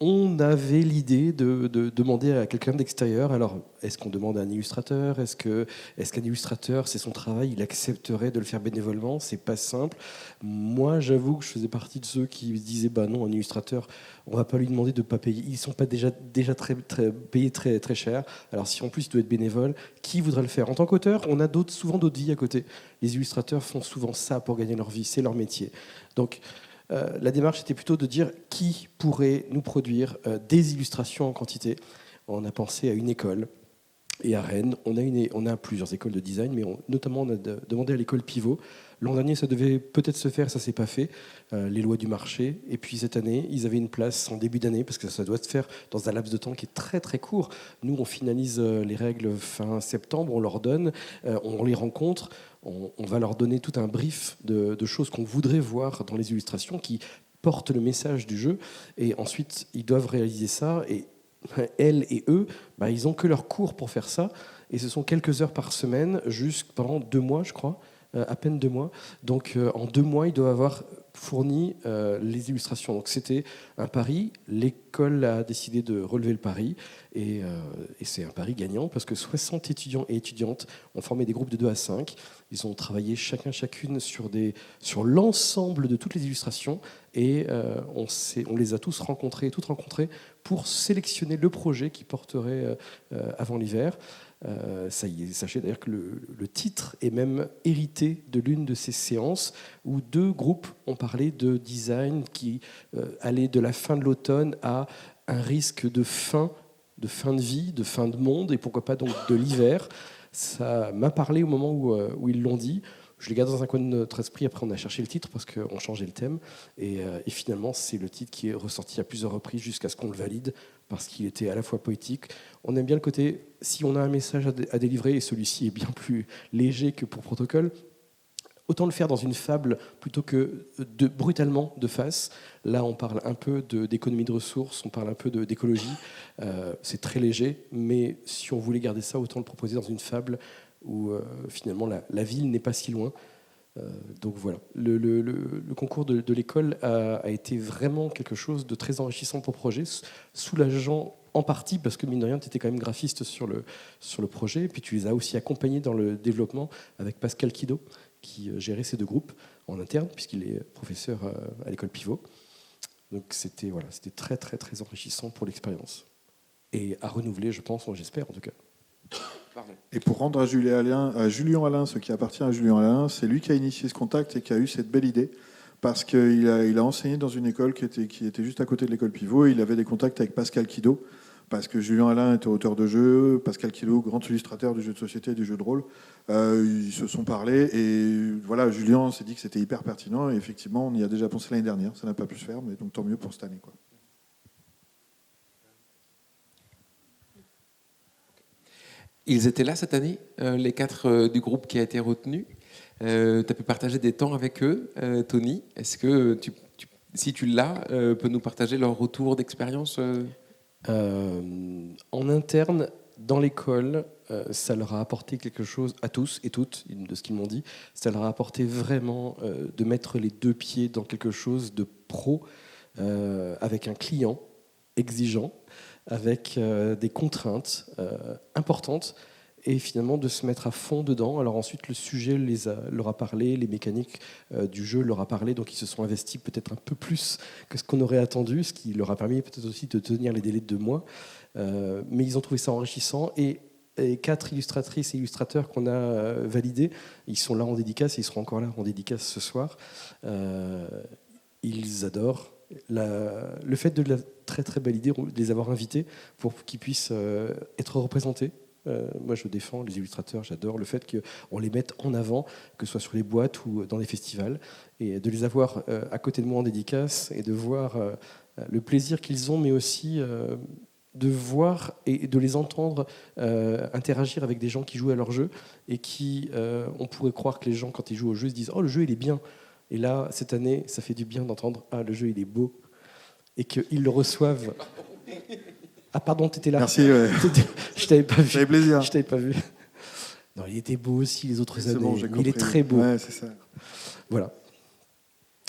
On avait l'idée de demander à quelqu'un d'extérieur, alors est-ce qu'on demande à un illustrateur ? Est-ce qu'un illustrateur, c'est son travail, il accepterait de le faire bénévolement ? C'est pas simple. Moi, j'avoue que je faisais partie de ceux qui disaient, bah non, un illustrateur, on va pas lui demander de pas payer. Ils sont pas déjà très, payés très, très cher. Alors si en plus il doit être bénévole, qui voudrait le faire ? En tant qu'auteur, on a souvent d'autres vies à côté. Les illustrateurs font souvent ça pour gagner leur vie, c'est leur métier. Donc, la démarche était plutôt de dire qui pourrait nous produire des illustrations en quantité. On a pensé à une école. Et à Rennes, on a plusieurs écoles de design, mais notamment on a demandé à l'école Pivot. L'an dernier, ça devait peut-être se faire, ça ne s'est pas fait. Les lois du marché. Et puis cette année, ils avaient une place en début d'année, parce que ça doit se faire dans un laps de temps qui est très très court. Nous, on finalise les règles fin septembre, on leur donne, on les rencontre. On va leur donner tout un brief de choses qu'on voudrait voir dans les illustrations qui portent le message du jeu. Et ensuite, ils doivent réaliser ça. Et elles et eux, ils n'ont que leur cours pour faire ça. Et ce sont quelques heures par semaine, pendant 2 mois, je crois. À peine 2 mois. Donc, en 2 mois, ils doivent avoir fourni les illustrations. Donc c'était un pari, l'école a décidé de relever le pari, et c'est un pari gagnant parce que 60 étudiants et étudiantes ont formé des groupes de 2 à 5. Ils ont travaillé chacune sur l'ensemble de toutes les illustrations, et on les a toutes rencontrés pour sélectionner le projet qui porterait avant l'hiver. Sachez d'ailleurs que le titre est même hérité de l'une de ces séances où 2 groupes ont parlé de design qui allait de la fin de l'automne à un risque de fin de vie, de fin de monde, et pourquoi pas donc de l'hiver. Ça m'a parlé au moment où ils l'ont dit. Je l'ai gardé dans un coin de notre esprit. Après, on a cherché le titre parce qu'on changeait le thème. Et finalement, c'est le titre qui est ressorti à plusieurs reprises jusqu'à ce qu'on le valide parce qu'il était à la fois poétique. On aime bien le côté, si on a un message à délivrer, et celui-ci est bien plus léger que pour Protocole, autant le faire dans une fable plutôt que brutalement de face. Là, on parle un peu d'économie de ressources, on parle un peu d'écologie. C'est très léger, mais si on voulait garder ça, autant le proposer dans une fable où finalement la ville n'est pas si loin. Donc voilà, le concours de l'école a été vraiment quelque chose de très enrichissant pour le projet, soulageant en partie parce que mine de rien, tu étais quand même graphiste sur le projet, et puis tu les as aussi accompagnés dans le développement avec Pascal Kido qui gérait ces 2 groupes en interne puisqu'il est professeur à l'école Pivot. Donc c'était très très très enrichissant pour l'expérience et à renouveler, je pense, j'espère en tout cas. Pardon. Et pour rendre à Julien Alain ce qui appartient à Julien Alain, c'est lui qui a initié ce contact et qui a eu cette belle idée, parce qu'il a enseigné dans une école qui était juste à côté de l'école Pivot, et il avait des contacts avec Pascal Kido, parce que Julien Alain était auteur de jeux, Pascal Kido, grand illustrateur du jeu de société et du jeu de rôle. Ils se sont parlé, et voilà, Julien s'est dit que c'était hyper pertinent, et effectivement, on y a déjà pensé l'année dernière, ça n'a pas pu se faire, mais donc tant mieux pour cette année, quoi. Ils étaient là cette année, les 4 du groupe qui a été retenu. Tu as pu partager des temps avec eux, Tony. Est-ce que, si tu l'as, peux nous partager leur retour d'expérience En interne, dans l'école, ça leur a apporté quelque chose à tous et toutes, de ce qu'ils m'ont dit. Ça leur a apporté vraiment de mettre les 2 pieds dans quelque chose de pro, avec un client exigeant, avec des contraintes importantes, et finalement de se mettre à fond dedans. Alors ensuite, le sujet leur a parlé, les mécaniques du jeu leur a parlé, donc ils se sont investis peut-être un peu plus que ce qu'on aurait attendu, ce qui leur a permis peut-être aussi de tenir les délais de 2 mois. Mais ils ont trouvé ça enrichissant, et 4 illustratrices et illustrateurs qu'on a validés, ils sont là en dédicace, et ils seront encore là en dédicace ce soir. Ils adorent. Le fait de la très très belle idée de les avoir invités pour qu'ils puissent être représentés. Moi je défends les illustrateurs, j'adore le fait qu'on les mette en avant, que ce soit sur les boîtes ou dans les festivals, et de les avoir à côté de moi en dédicace, et de voir le plaisir qu'ils ont, mais aussi de voir et de les entendre interagir avec des gens qui jouent à leur jeu, et qui, on pourrait croire que les gens quand ils jouent au jeu se disent « Oh, le jeu il est bien ». Et là, cette année, ça fait du bien d'entendre « Ah, le jeu, il est beau ». Et qu'ils le reçoivent. Ah, pardon, t'étais là. Merci. Ouais. Je t'avais pas vu. Ça fait plaisir. Je t'avais pas vu. Non, il était beau aussi les autres années. Bon, il est très beau. Ouais, c'est ça. Voilà.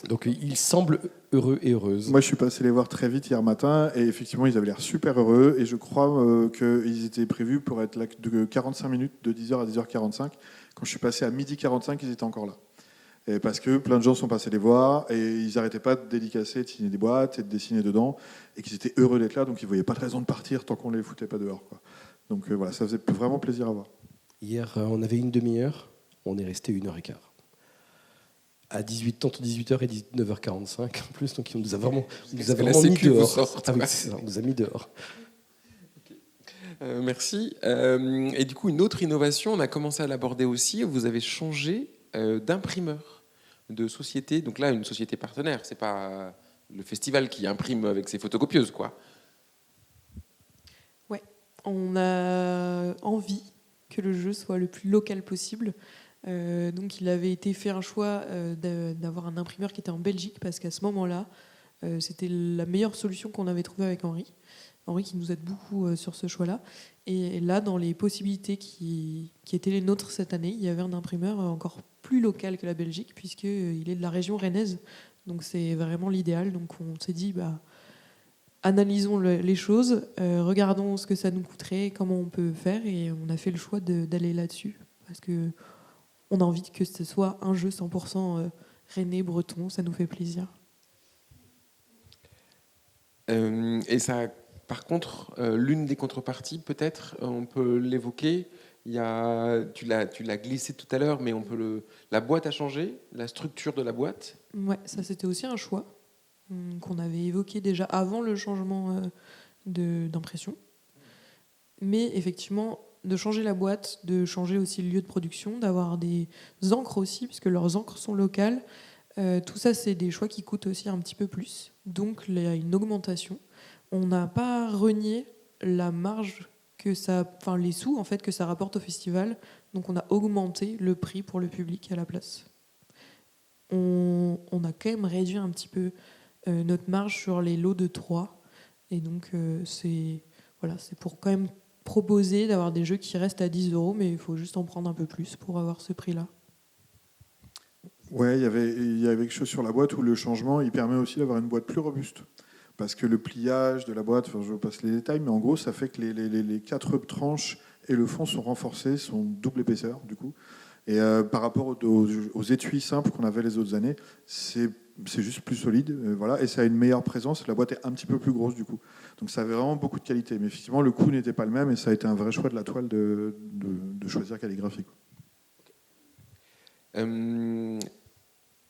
Donc, il semble heureux et heureuse. Moi, je suis passé les voir très vite hier matin, et effectivement, ils avaient l'air super heureux. Et je crois qu'ils étaient prévus pour être là de 45 minutes, de 10h à 10h45. Quand je suis passé à 12h45, ils étaient encore là. Et parce que plein de gens sont passés les voir, et ils n'arrêtaient pas de dédicacer, de signer des boîtes et de dessiner dedans, et qu'ils étaient heureux d'être là, donc ils ne voyaient pas de raison de partir tant qu'on ne les foutait pas dehors, quoi. Donc voilà, ça faisait vraiment plaisir à voir. Hier, on avait une demi-heure, on est resté 1h15. À 18h et 19h45 en plus, donc on nous a vraiment mis dehors. Ah oui, c'est ça, on nous a mis dehors. Merci. Et du coup, une autre innovation, on a commencé à l'aborder aussi, vous avez changé d'imprimeur, de société. Donc là, une société partenaire, c'est pas le festival qui imprime avec ses photocopieuses, quoi. Ouais, on a envie que le jeu soit le plus local possible. Donc il avait été fait un choix d'avoir un imprimeur qui était en Belgique, parce qu'à ce moment-là, c'était la meilleure solution qu'on avait trouvée avec Henri. Henri qui nous aide beaucoup sur ce choix-là. Et là, dans les possibilités qui étaient les nôtres cette année, il y avait un imprimeur encore plus local que la Belgique, puisqu'il est de la région rennaise. Donc c'est vraiment l'idéal. Donc on s'est dit, analysons les choses, regardons ce que ça nous coûterait, comment on peut faire, et on a fait le choix d'aller là-dessus. Parce qu'on a envie que ce soit un jeu 100% rennais, breton, ça nous fait plaisir. Et ça, par contre, l'une des contreparties, peut-être, on peut l'évoquer. Tu l'as glissé tout à l'heure, mais la boîte a changé, la structure de la boîte. Ouais, ça c'était aussi un choix qu'on avait évoqué déjà avant le changement d'impression. Mais effectivement, de changer la boîte, de changer aussi le lieu de production, d'avoir des encres aussi, puisque leurs encres sont locales. Tout ça, c'est des choix qui coûtent aussi un petit peu plus. Donc, il y a une augmentation. On n'a pas renié la marge les sous en fait que ça rapporte au festival. Donc, on a augmenté le prix pour le public à la place. On a quand même réduit un petit peu notre marge sur les lots de 3. Et donc, c'est pour quand même proposer d'avoir des jeux qui restent à 10 €, mais il faut juste en prendre un peu plus pour avoir ce prix-là. Ouais, il y avait quelque chose sur la boîte où le changement, il permet aussi d'avoir une boîte plus robuste. Parce que le pliage de la boîte, je vous passe les détails, mais en gros, ça fait que les 4 tranches et le fond sont renforcés, sont double épaisseur, du coup. Et par rapport aux étuis simples qu'on avait les autres années, c'est juste plus solide. Voilà, et ça a une meilleure présence. La boîte est un petit peu plus grosse, du coup. Donc ça avait vraiment beaucoup de qualité. Mais effectivement, le coût n'était pas le même et ça a été un vrai choix de la toile de choisir calligraphie.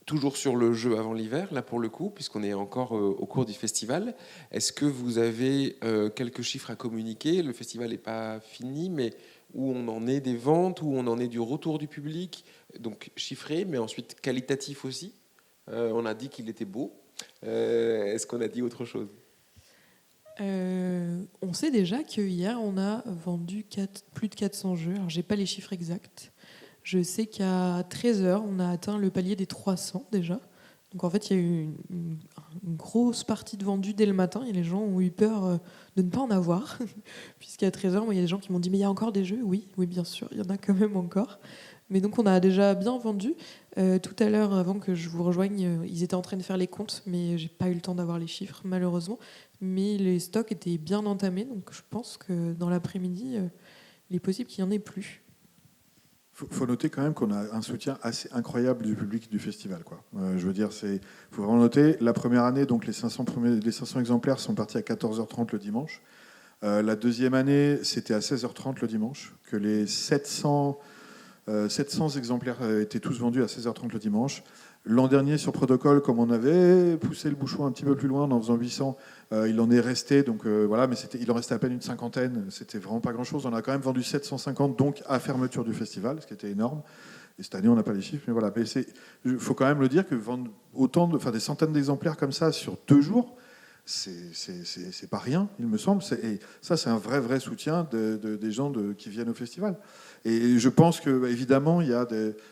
Toujours sur le jeu avant l'hiver, là pour le coup, puisqu'on est encore au cours du festival. Est-ce que vous avez quelques chiffres à communiquer ? Le festival n'est pas fini, mais où on en est des ventes, où on en est du retour du public, donc chiffré, mais ensuite qualitatif aussi. On a dit qu'il était beau. Est-ce qu'on a dit autre chose ? On sait déjà qu'hier, on a vendu plus de 400 jeux. Alors, j'ai pas les chiffres exacts. Je sais qu'à 13h, on a atteint le palier des 300 déjà. Donc en fait, il y a eu une grosse partie de vendus dès le matin et les gens ont eu peur de ne pas en avoir. Puisqu'à 13h, il y a des gens qui m'ont dit « Mais il y a encore des jeux ?» Oui, bien sûr, il y en a quand même encore. Mais donc on a déjà bien vendu. Tout à l'heure, avant que je vous rejoigne, ils étaient en train de faire les comptes, mais j'ai pas eu le temps d'avoir les chiffres, malheureusement. Mais les stocks étaient bien entamés, donc je pense que dans l'après-midi, il est possible qu'il n'y en ait plus. Il faut noter quand même qu'on a un soutien assez incroyable du public du festival, quoi. Je veux dire, faut vraiment noter, la première année, donc les 500 exemplaires sont partis à 14h30 le dimanche. La deuxième année, c'était à 16h30 le dimanche, que les 700 exemplaires étaient tous vendus à 16h30 le dimanche. L'an dernier, sur Protocole, comme on avait poussé le bouchon un petit peu plus loin en faisant 800, il en est resté, donc voilà, mais il en restait à peine une cinquantaine, c'était vraiment pas grand-chose. On a quand même vendu 750, donc à fermeture du festival, ce qui était énorme. Et cette année, on n'a pas les chiffres, mais voilà. Il faut quand même le dire que vendre des centaines d'exemplaires comme ça sur 2 jours, c'est pas rien, il me semble. Et ça, c'est un vrai soutien des gens qui viennent au festival. Et je pense que, évidemment, il y a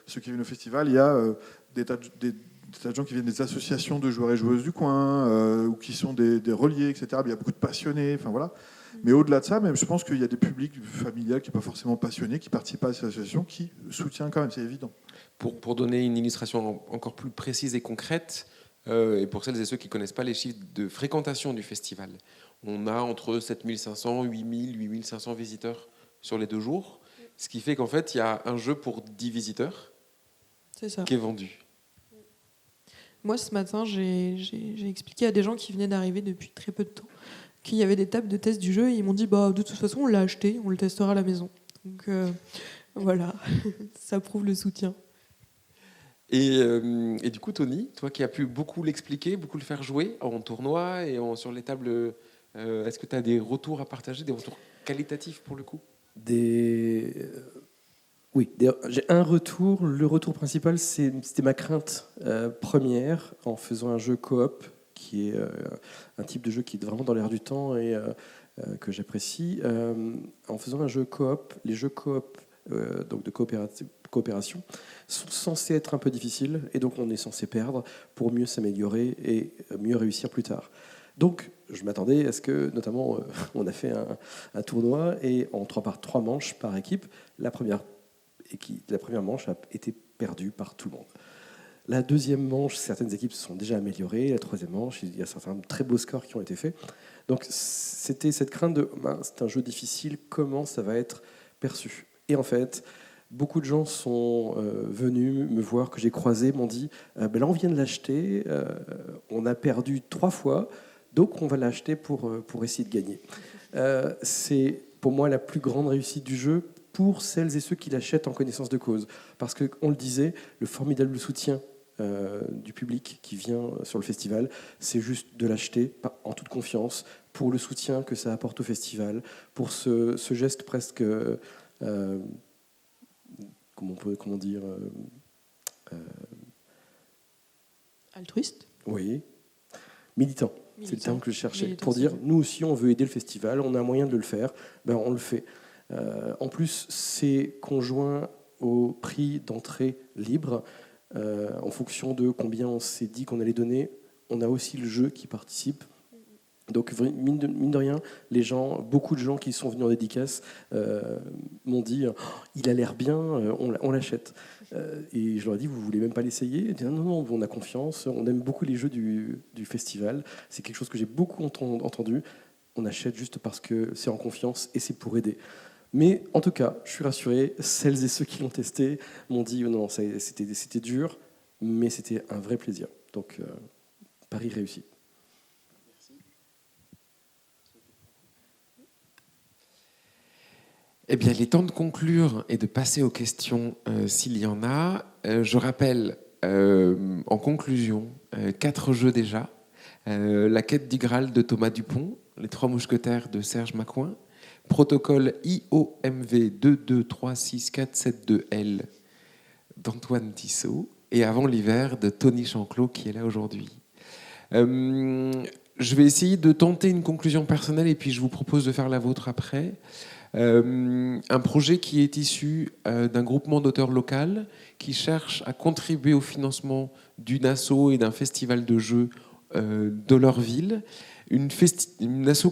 ceux qui viennent au festival, il y a des tas de gens qui viennent des associations de joueurs et joueuses du coin, ou qui sont des reliés, etc. Il y a beaucoup de passionnés, enfin voilà. Mais au-delà de ça, même, je pense qu'il y a des publics familiaux qui ne sont pas forcément passionnés, qui participent à ces associations, qui soutiennent quand même, c'est évident. Pour donner une illustration encore plus précise et concrète, et pour celles et ceux qui ne connaissent pas les chiffres de fréquentation du festival, on a entre 7500, 8000, 8500 visiteurs sur les 2 jours, ce qui fait qu'en fait, il y a un jeu pour 10 visiteurs qui est vendu. Moi, ce matin, j'ai expliqué à des gens qui venaient d'arriver depuis très peu de temps qu'il y avait des tables de test du jeu et ils m'ont dit de toute façon, on l'a acheté, on le testera à la maison. Donc voilà, ça prouve le soutien. Et du coup, Tony, toi qui as pu beaucoup l'expliquer, beaucoup le faire jouer en tournoi et sur les tables, est-ce que tu as des retours à partager, des retours qualitatifs pour le coup ? Oui, j'ai un retour. Le retour principal, c'était ma crainte première en faisant un jeu coop, qui est un type de jeu qui est vraiment dans l'air du temps et que j'apprécie. En faisant un jeu coop, les jeux coop, donc de coopération, sont censés être un peu difficiles et donc on est censé perdre pour mieux s'améliorer et mieux réussir plus tard. Donc, je m'attendais à ce que, notamment, on a fait un tournoi et en 3 manches par équipe, la première manche a été perdue par tout le monde. La deuxième manche, certaines équipes se sont déjà améliorées. La troisième manche, il y a certains très beaux scores qui ont été faits. Donc c'était cette crainte de c'est un jeu difficile, comment ça va être perçu. Et en fait, beaucoup de gens sont venus me voir, que j'ai croisé, m'ont dit là on vient de l'acheter, on a perdu 3 fois, donc on va l'acheter pour essayer de gagner. C'est pour moi la plus grande réussite du jeu pour celles et ceux qui l'achètent en connaissance de cause. Parce qu'on le disait, le formidable soutien du public qui vient sur le festival, c'est juste de l'acheter en toute confiance, pour le soutien que ça apporte au festival, pour ce geste presque... comment dire Altruiste. Oui, militant. C'est le terme que je cherchais. Militant, Pour dire, nous aussi, on veut aider le festival, on a un moyen de le faire, on le fait. En plus, c'est conjoint au prix d'entrée libre. En fonction de combien on s'est dit qu'on allait donner, on a aussi le jeu qui participe. Donc, mine de rien, beaucoup de gens qui sont venus en dédicace m'ont dit il a l'air bien, on l'achète. Et je leur ai dit vous voulez même pas l'essayer? Ils disent non, on a confiance, on aime beaucoup les jeux du festival. C'est quelque chose que j'ai beaucoup entendu. On achète juste parce que c'est en confiance et c'est pour aider. Mais en tout cas, je suis rassuré, celles et ceux qui l'ont testé m'ont dit non, c'était dur, mais c'était un vrai plaisir. Donc, pari réussi. Eh bien, il est temps de conclure et de passer aux questions s'il y en a. Je rappelle en conclusion 4 jeux déjà. La quête du Graal de Thomas Dupont, Les 3 mousquetaires de Serge Macoin, Protocole IOMV 2236472L d'Antoine Tissot et Avant l'hiver de Tony Chanclot qui est là aujourd'hui. Je vais essayer de tenter une conclusion personnelle et puis je vous propose de faire la vôtre après. Un projet qui est issu d'un groupement d'auteurs local qui cherche à contribuer au financement d'une asso et d'un festival de jeux de leur ville. Une asso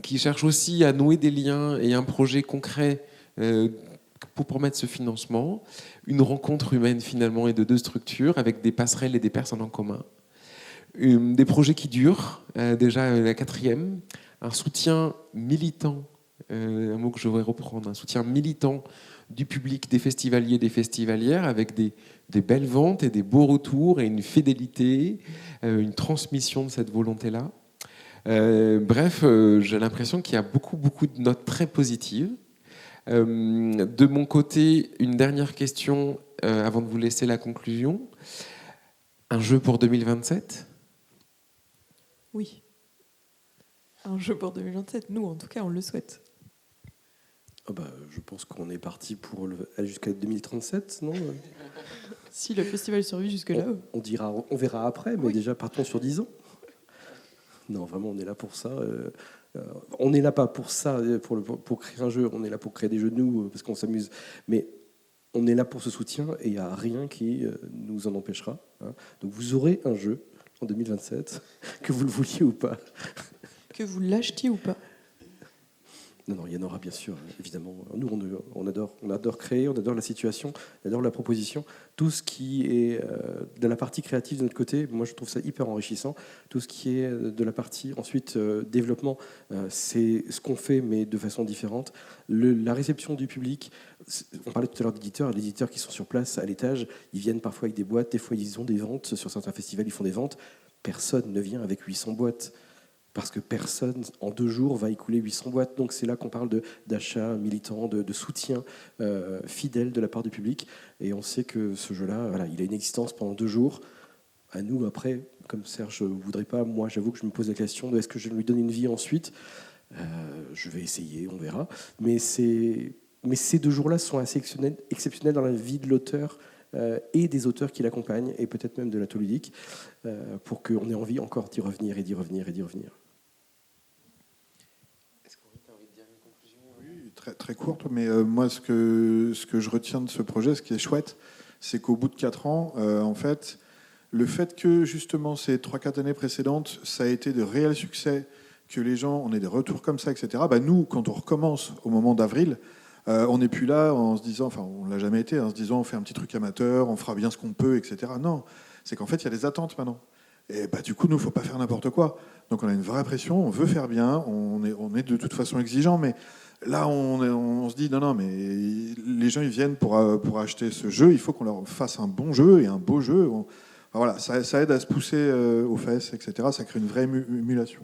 qui cherche aussi à nouer des liens et un projet concret pour permettre ce financement. Une rencontre humaine finalement et de 2 structures avec des passerelles et des personnes en commun. Des projets qui durent, déjà la 4e, un soutien militant. Un mot que je voudrais reprendre, un soutien militant du public, des festivaliers, des festivalières, avec des belles ventes et des beaux retours et une fidélité, une transmission de cette volonté-là. Bref, j'ai l'impression qu'il y a beaucoup de notes très positives. De mon côté, une dernière question avant de vous laisser la conclusion. Un jeu pour 2027 ? Oui. Un jeu pour 2027, nous en tout cas, on le souhaite. Je pense qu'on est parti pour aller jusqu'à 2037, non? Si le festival survit jusque-là. On verra après, mais déjà partons sur 10 ans. Non, vraiment, on est là pour ça. On n'est là pas pour ça, pour créer un jeu. On est là pour créer des jeux de nous, parce qu'on s'amuse. Mais on est là pour ce soutien et il n'y a rien qui nous en empêchera. Donc vous aurez un jeu en 2027, que vous le vouliez ou pas. Que vous l'achetiez ou pas. Non, il y en aura bien sûr, évidemment. Nous, on adore créer, on adore la situation, on adore la proposition. Tout ce qui est de la partie créative de notre côté, moi je trouve ça hyper enrichissant. Tout ce qui est de la partie ensuite développement, c'est ce qu'on fait, mais de façon différente. La réception du public, on parlait tout à l'heure d'éditeurs, les éditeurs qui sont sur place à l'étage, ils viennent parfois avec des boîtes, des fois ils ont des ventes, sur certains festivals ils font des ventes. Personne ne vient avec 800 boîtes. Parce que personne, en 2 jours, va écouler 800 boîtes. Donc c'est là qu'on parle d'achat militant, de soutien fidèle de la part du public. Et on sait que ce jeu-là, il a une existence pendant 2 jours. À nous, après, comme Serge ne voudrait pas, moi j'avoue que je me pose la question de est-ce que je lui donne une vie ensuite. Je vais essayer, on verra. Mais ces 2 jours-là sont assez exceptionnels dans la vie de l'auteur et des auteurs qui l'accompagnent, et peut-être même de l'atelier ludique, pour qu'on ait envie encore d'y revenir et d'y revenir et d'y revenir. Très courte, mais moi, ce que je retiens de ce projet, ce qui est chouette, c'est qu'au bout de 4 ans, en fait, le fait que, justement, ces 3-4 années précédentes, ça a été de réels succès, que les gens, on ait des retours comme ça, etc., nous, quand on recommence au moment d'avril, On n'est plus là en se disant, enfin on l'a jamais été, en se disant on fait un petit truc amateur, on fera bien ce qu'on peut, etc. Non, c'est qu'en fait il y a des attentes maintenant. Et du coup, nous, il ne faut pas faire n'importe quoi. Donc on a une vraie pression, on veut faire bien, on est de toute façon exigeant, mais là, on se dit, non, mais les gens, ils viennent pour acheter ce jeu, il faut qu'on leur fasse un bon jeu et un beau jeu. Voilà, ça aide à se pousser aux fesses, etc. Ça crée une vraie émulation,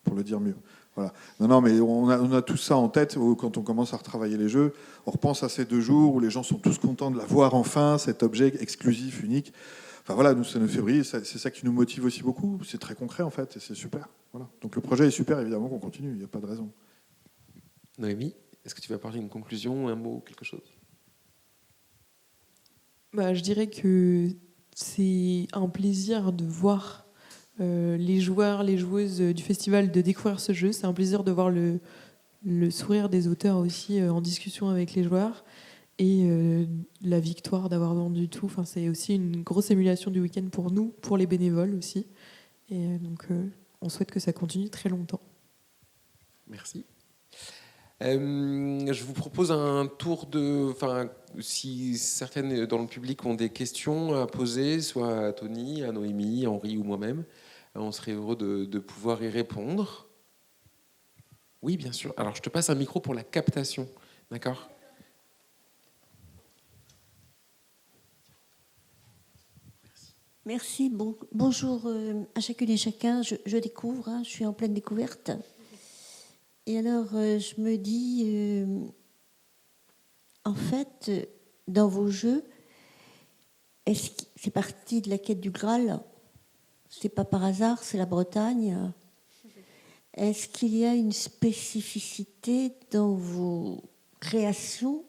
pour le dire mieux. Voilà. Non, mais on a tout ça en tête quand on commence à retravailler les jeux. On repense à ces 2 jours où les gens sont tous contents de l'avoir enfin, cet objet exclusif, unique. Enfin voilà, nous, c'est 9 février, c'est ça qui nous motive aussi beaucoup. C'est très concret, en fait, et c'est super. Voilà. Donc le projet est super, évidemment qu'on continue, il n'y a pas de raison. Noémie, est-ce que tu veux apporter une conclusion, un mot, quelque chose ? Je dirais que c'est un plaisir de voir les joueurs, les joueuses du festival de découvrir ce jeu. C'est un plaisir de voir le sourire des auteurs aussi en discussion avec les joueurs et la victoire d'avoir vendu tout. Enfin, c'est aussi une grosse émulation du week-end pour nous, pour les bénévoles aussi. Et donc, on souhaite que ça continue très longtemps. Merci. Je vous propose un tour de... Enfin, si certaines dans le public ont des questions à poser, soit à Tony, à Noémie, Henri ou moi-même, on serait heureux de pouvoir y répondre. Oui, bien sûr. Alors, je te passe un micro pour la captation. D'accord ? Merci. Bonjour à chacune et chacun. Je découvre, je suis en pleine découverte. Et alors, je me dis, en fait, dans vos jeux, est-ce que c'est parti de la quête du Graal ? C'est pas par hasard, c'est la Bretagne. Est-ce qu'il y a une spécificité dans vos créations,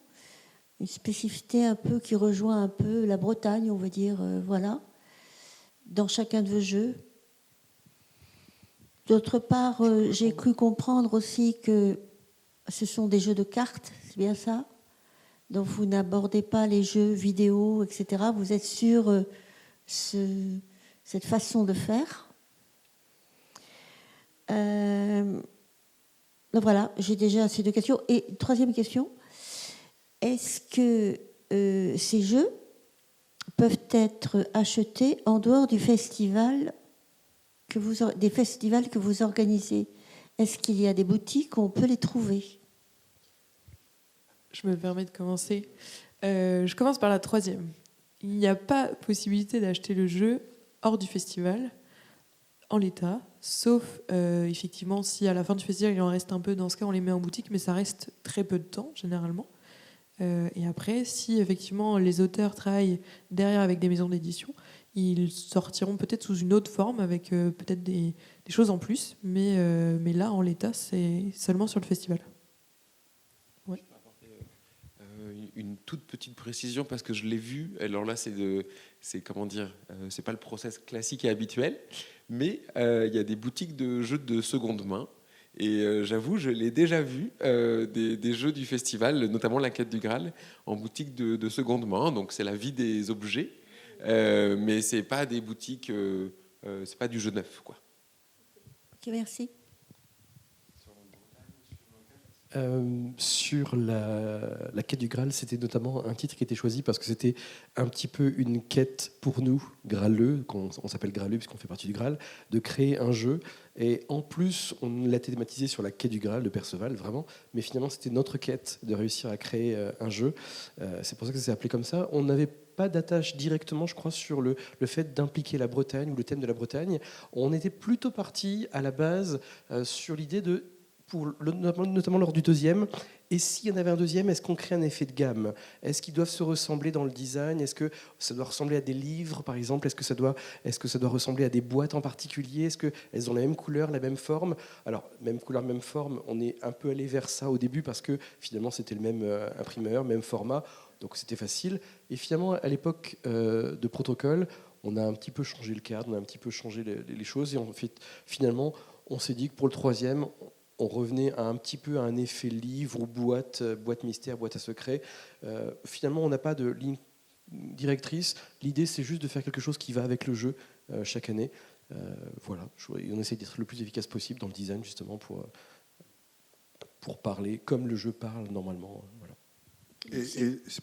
une spécificité un peu qui rejoint un peu la Bretagne, on va dire, voilà, dans chacun de vos jeux ? D'autre part, j'ai cru comprendre aussi que ce sont des jeux de cartes, c'est bien ça ? Donc vous n'abordez pas les jeux vidéo, etc. Vous êtes sur cette façon de faire. Donc voilà, j'ai déjà ces 2 questions. Et troisième question, est-ce que ces jeux peuvent être achetés en dehors du festival des festivals que vous organisez ? Est-ce qu'il y a des boutiques où on peut les trouver ? Je me permets de commencer. Je commence par la troisième. Il n'y a pas possibilité d'acheter le jeu hors du festival, en l'état, sauf effectivement si à la fin du festival il en reste un peu, dans ce cas on les met en boutique, mais ça reste très peu de temps généralement. Et après, si effectivement les auteurs travaillent derrière avec des maisons d'édition, ils sortiront peut-être sous une autre forme avec peut-être des choses en plus, mais là en l'état c'est seulement sur le festival. Ouais. Une toute petite précision parce que je l'ai vu. Alors là, c'est comment dire, c'est pas le process classique et habituel, mais il y a des boutiques de jeux de seconde main. Et j'avoue, je l'ai déjà vu, des jeux du festival, notamment la quête du Graal, en boutique de seconde main. Donc c'est la vie des objets, mais c'est pas des boutiques, c'est pas du jeu neuf, quoi. Ok, merci. Sur la quête du Graal, c'était notamment un titre qui était choisi parce que c'était un petit peu une quête pour nous, Graaleux, on s'appelle Graaleux puisqu'on fait partie du Graal, de créer un jeu. Et en plus, on l'a thématisé sur la quête du Graal de Perceval, vraiment. Mais finalement, c'était notre quête de réussir à créer un jeu. C'est pour ça que ça s'est appelé comme ça. On n'avait pas d'attache directement, je crois, sur le fait d'impliquer la Bretagne ou le thème de la Bretagne. On était plutôt parti à la base sur l'idée de, notamment lors du deuxième, et s'il y en avait un deuxième, est-ce qu'on crée un effet de gamme ? Est-ce qu'ils doivent se ressembler dans le design ? Est-ce que ça doit ressembler à des livres, par exemple ? Est-ce que ça doit ressembler à des boîtes en particulier ? Est-ce qu'elles ont la même couleur, la même forme ? Alors, même couleur, même forme, on est un peu allé vers ça au début parce que finalement, c'était le même imprimeur, même format, donc c'était facile. Et finalement, à l'époque de Protocole, on a un petit peu changé le cadre, on a un petit peu changé les choses, et finalement, on s'est dit que pour le troisième, on revenait un petit peu à un effet livre ou boîte mystère, boîte à secret. Finalement, on n'a pas de ligne directrice. L'idée, c'est juste de faire quelque chose qui va avec le jeu chaque année. Voilà. Et on essaie d'être le plus efficace possible dans le design, justement, pour parler comme le jeu parle normalement. Voilà.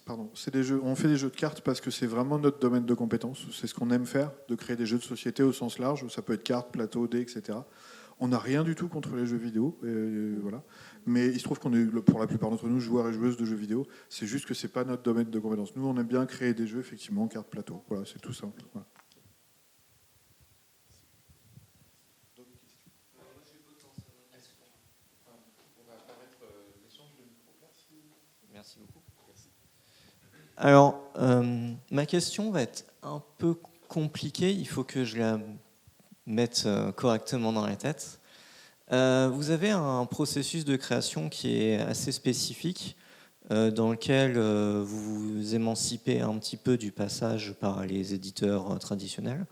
Pardon, c'est des jeux. On fait des jeux de cartes parce que c'est vraiment notre domaine de compétence. C'est ce qu'on aime faire, de créer des jeux de société au sens large. Ça peut être cartes, plateau, dés, etc. On n'a rien du tout contre les jeux vidéo, voilà. Mais il se trouve qu'on est, pour la plupart d'entre nous, joueurs et joueuses de jeux vidéo. C'est juste que c'est pas notre domaine de compétence. Nous, on aime bien créer des jeux, effectivement, cartes, plateau. Voilà, c'est tout simple. Voilà. Merci beaucoup. Alors, ma question va être un peu compliquée. Il faut que je la mette correctement dans la tête. Vous avez un processus de création qui est assez spécifique, dans lequel vous vous émancipez un petit peu du passage par les éditeurs traditionnels.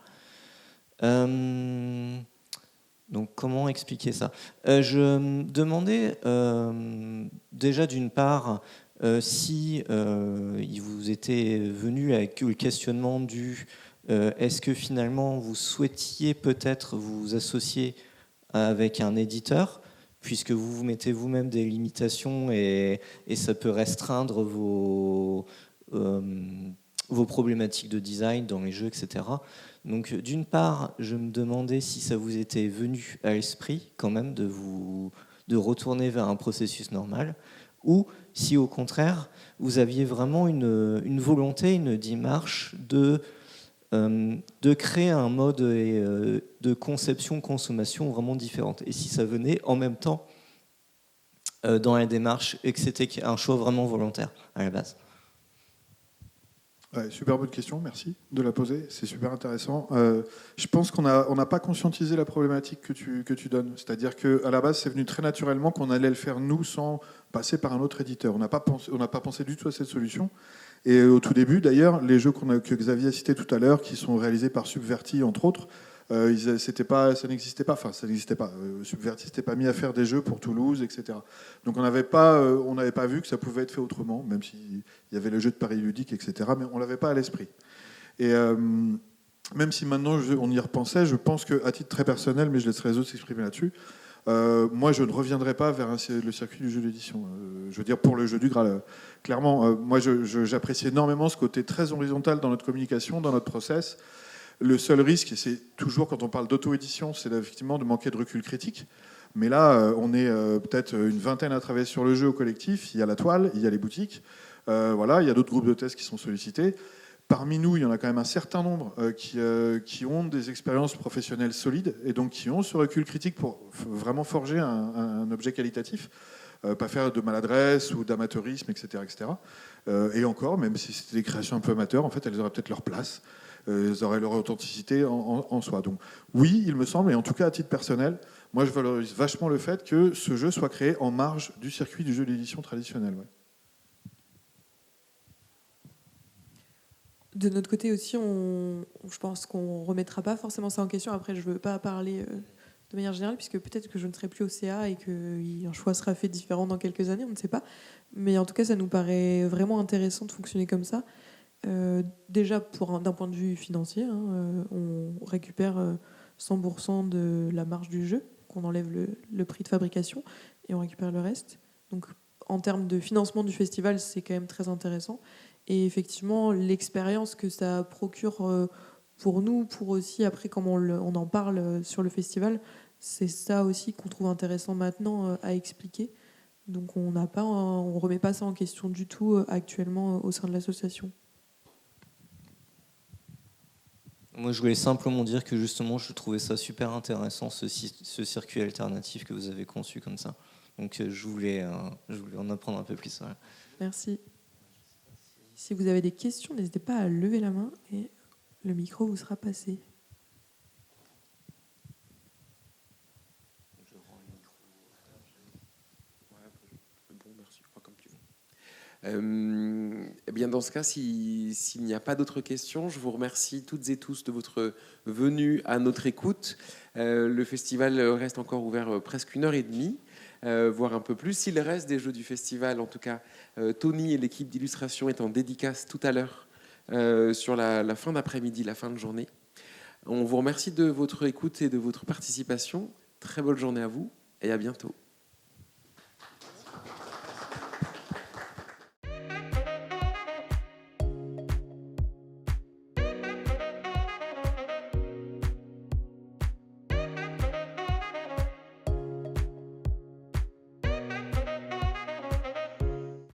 Donc, comment expliquer ça ? Je me demandais déjà d'une part si il vous était venu avec le questionnement du est-ce que finalement vous souhaitiez peut-être vous associer avec un éditeur, puisque vous vous mettez vous-même des limitations et ça peut restreindre vos problématiques de design dans les jeux, etc. Donc d'une part, je me demandais si ça vous était venu à l'esprit quand même de retourner vers un processus normal, ou si au contraire, vous aviez vraiment une volonté, une démarche de créer un mode de conception-consommation vraiment différente. Et si ça venait en même temps dans la démarche et que c'était un choix vraiment volontaire à la base. Ouais, super bonne question, merci de la poser, c'est super intéressant. Je pense qu'on n'a pas conscientisé la problématique que tu donnes. C'est-à-dire qu'à la base, c'est venu très naturellement qu'on allait le faire nous sans passer par un autre éditeur. On n'a pas pensé du tout à cette solution. Et au tout début, d'ailleurs, les jeux que Xavier a cités tout à l'heure, qui sont réalisés par Subverti, entre autres, ça n'existait pas. Enfin, ça n'existait pas. Subverti s'était pas mis à faire des jeux pour Toulouse, etc. Donc on n'avait pas vu que ça pouvait être fait autrement, même s'il y avait le jeu de Paris Ludique, etc. Mais on l'avait pas à l'esprit. Et même si maintenant on y repensait, je pense qu'à titre très personnel, mais je laisserai les autres s'exprimer là-dessus, moi, je ne reviendrai pas vers le circuit du jeu d'édition. Je veux dire, pour le jeu du Graal. Clairement, moi, j'apprécie énormément ce côté très horizontal dans notre communication, dans notre process. Le seul risque, et c'est toujours quand on parle d'auto-édition, c'est effectivement de manquer de recul critique. Mais là, on est peut-être une vingtaine à travailler sur le jeu au collectif. Il y a la toile, il y a les boutiques. Voilà, il y a d'autres groupes de tests qui sont sollicités. Parmi nous, il y en a quand même un certain nombre qui ont des expériences professionnelles solides et donc qui ont ce recul critique pour vraiment forger un objet qualitatif, pas faire de maladresse ou d'amateurisme, etc. etc. Et encore, même si c'était des créations un peu amateurs, en fait, elles auraient peut-être leur place, elles auraient leur authenticité en soi. Donc oui, il me semble, et en tout cas à titre personnel, moi je valorise vachement le fait que ce jeu soit créé en marge du circuit du jeu d'édition traditionnel. Ouais. De notre côté aussi, je pense qu'on ne remettra pas forcément ça en question. Après, je ne veux pas parler de manière générale, puisque peut-être que je ne serai plus au CA et qu'un choix sera fait différent dans quelques années, on ne sait pas. Mais en tout cas, ça nous paraît vraiment intéressant de fonctionner comme ça. Déjà, d'un point de vue financier, on récupère 100% de la marge du jeu, qu'on enlève le prix de fabrication, et on récupère le reste. Donc, en termes de financement du festival, c'est quand même très intéressant. Et effectivement, l'expérience que ça procure pour nous, pour aussi, après, comme on en parle sur le festival, c'est ça aussi qu'on trouve intéressant maintenant à expliquer. Donc on remet pas ça en question du tout actuellement au sein de l'association. Moi, je voulais simplement dire que justement, je trouvais ça super intéressant, ce circuit alternatif que vous avez conçu comme ça. Donc je voulais en apprendre un peu plus. Ouais. Merci. Si vous avez des questions, n'hésitez pas à lever la main et le micro vous sera passé. Je rends le micro. Bon, merci. Comme tu veux. Eh bien, dans ce cas, s'il n'y a pas d'autres questions, je vous remercie toutes et tous de votre venue à notre écoute. Le festival reste encore ouvert presque 1h30. Voire un peu plus. S'il reste des jeux du festival, en tout cas, Tony et l'équipe d'illustration est en dédicace tout à l'heure sur la fin d'après-midi, la fin de journée. On vous remercie de votre écoute et de votre participation. Très bonne journée à vous et à bientôt.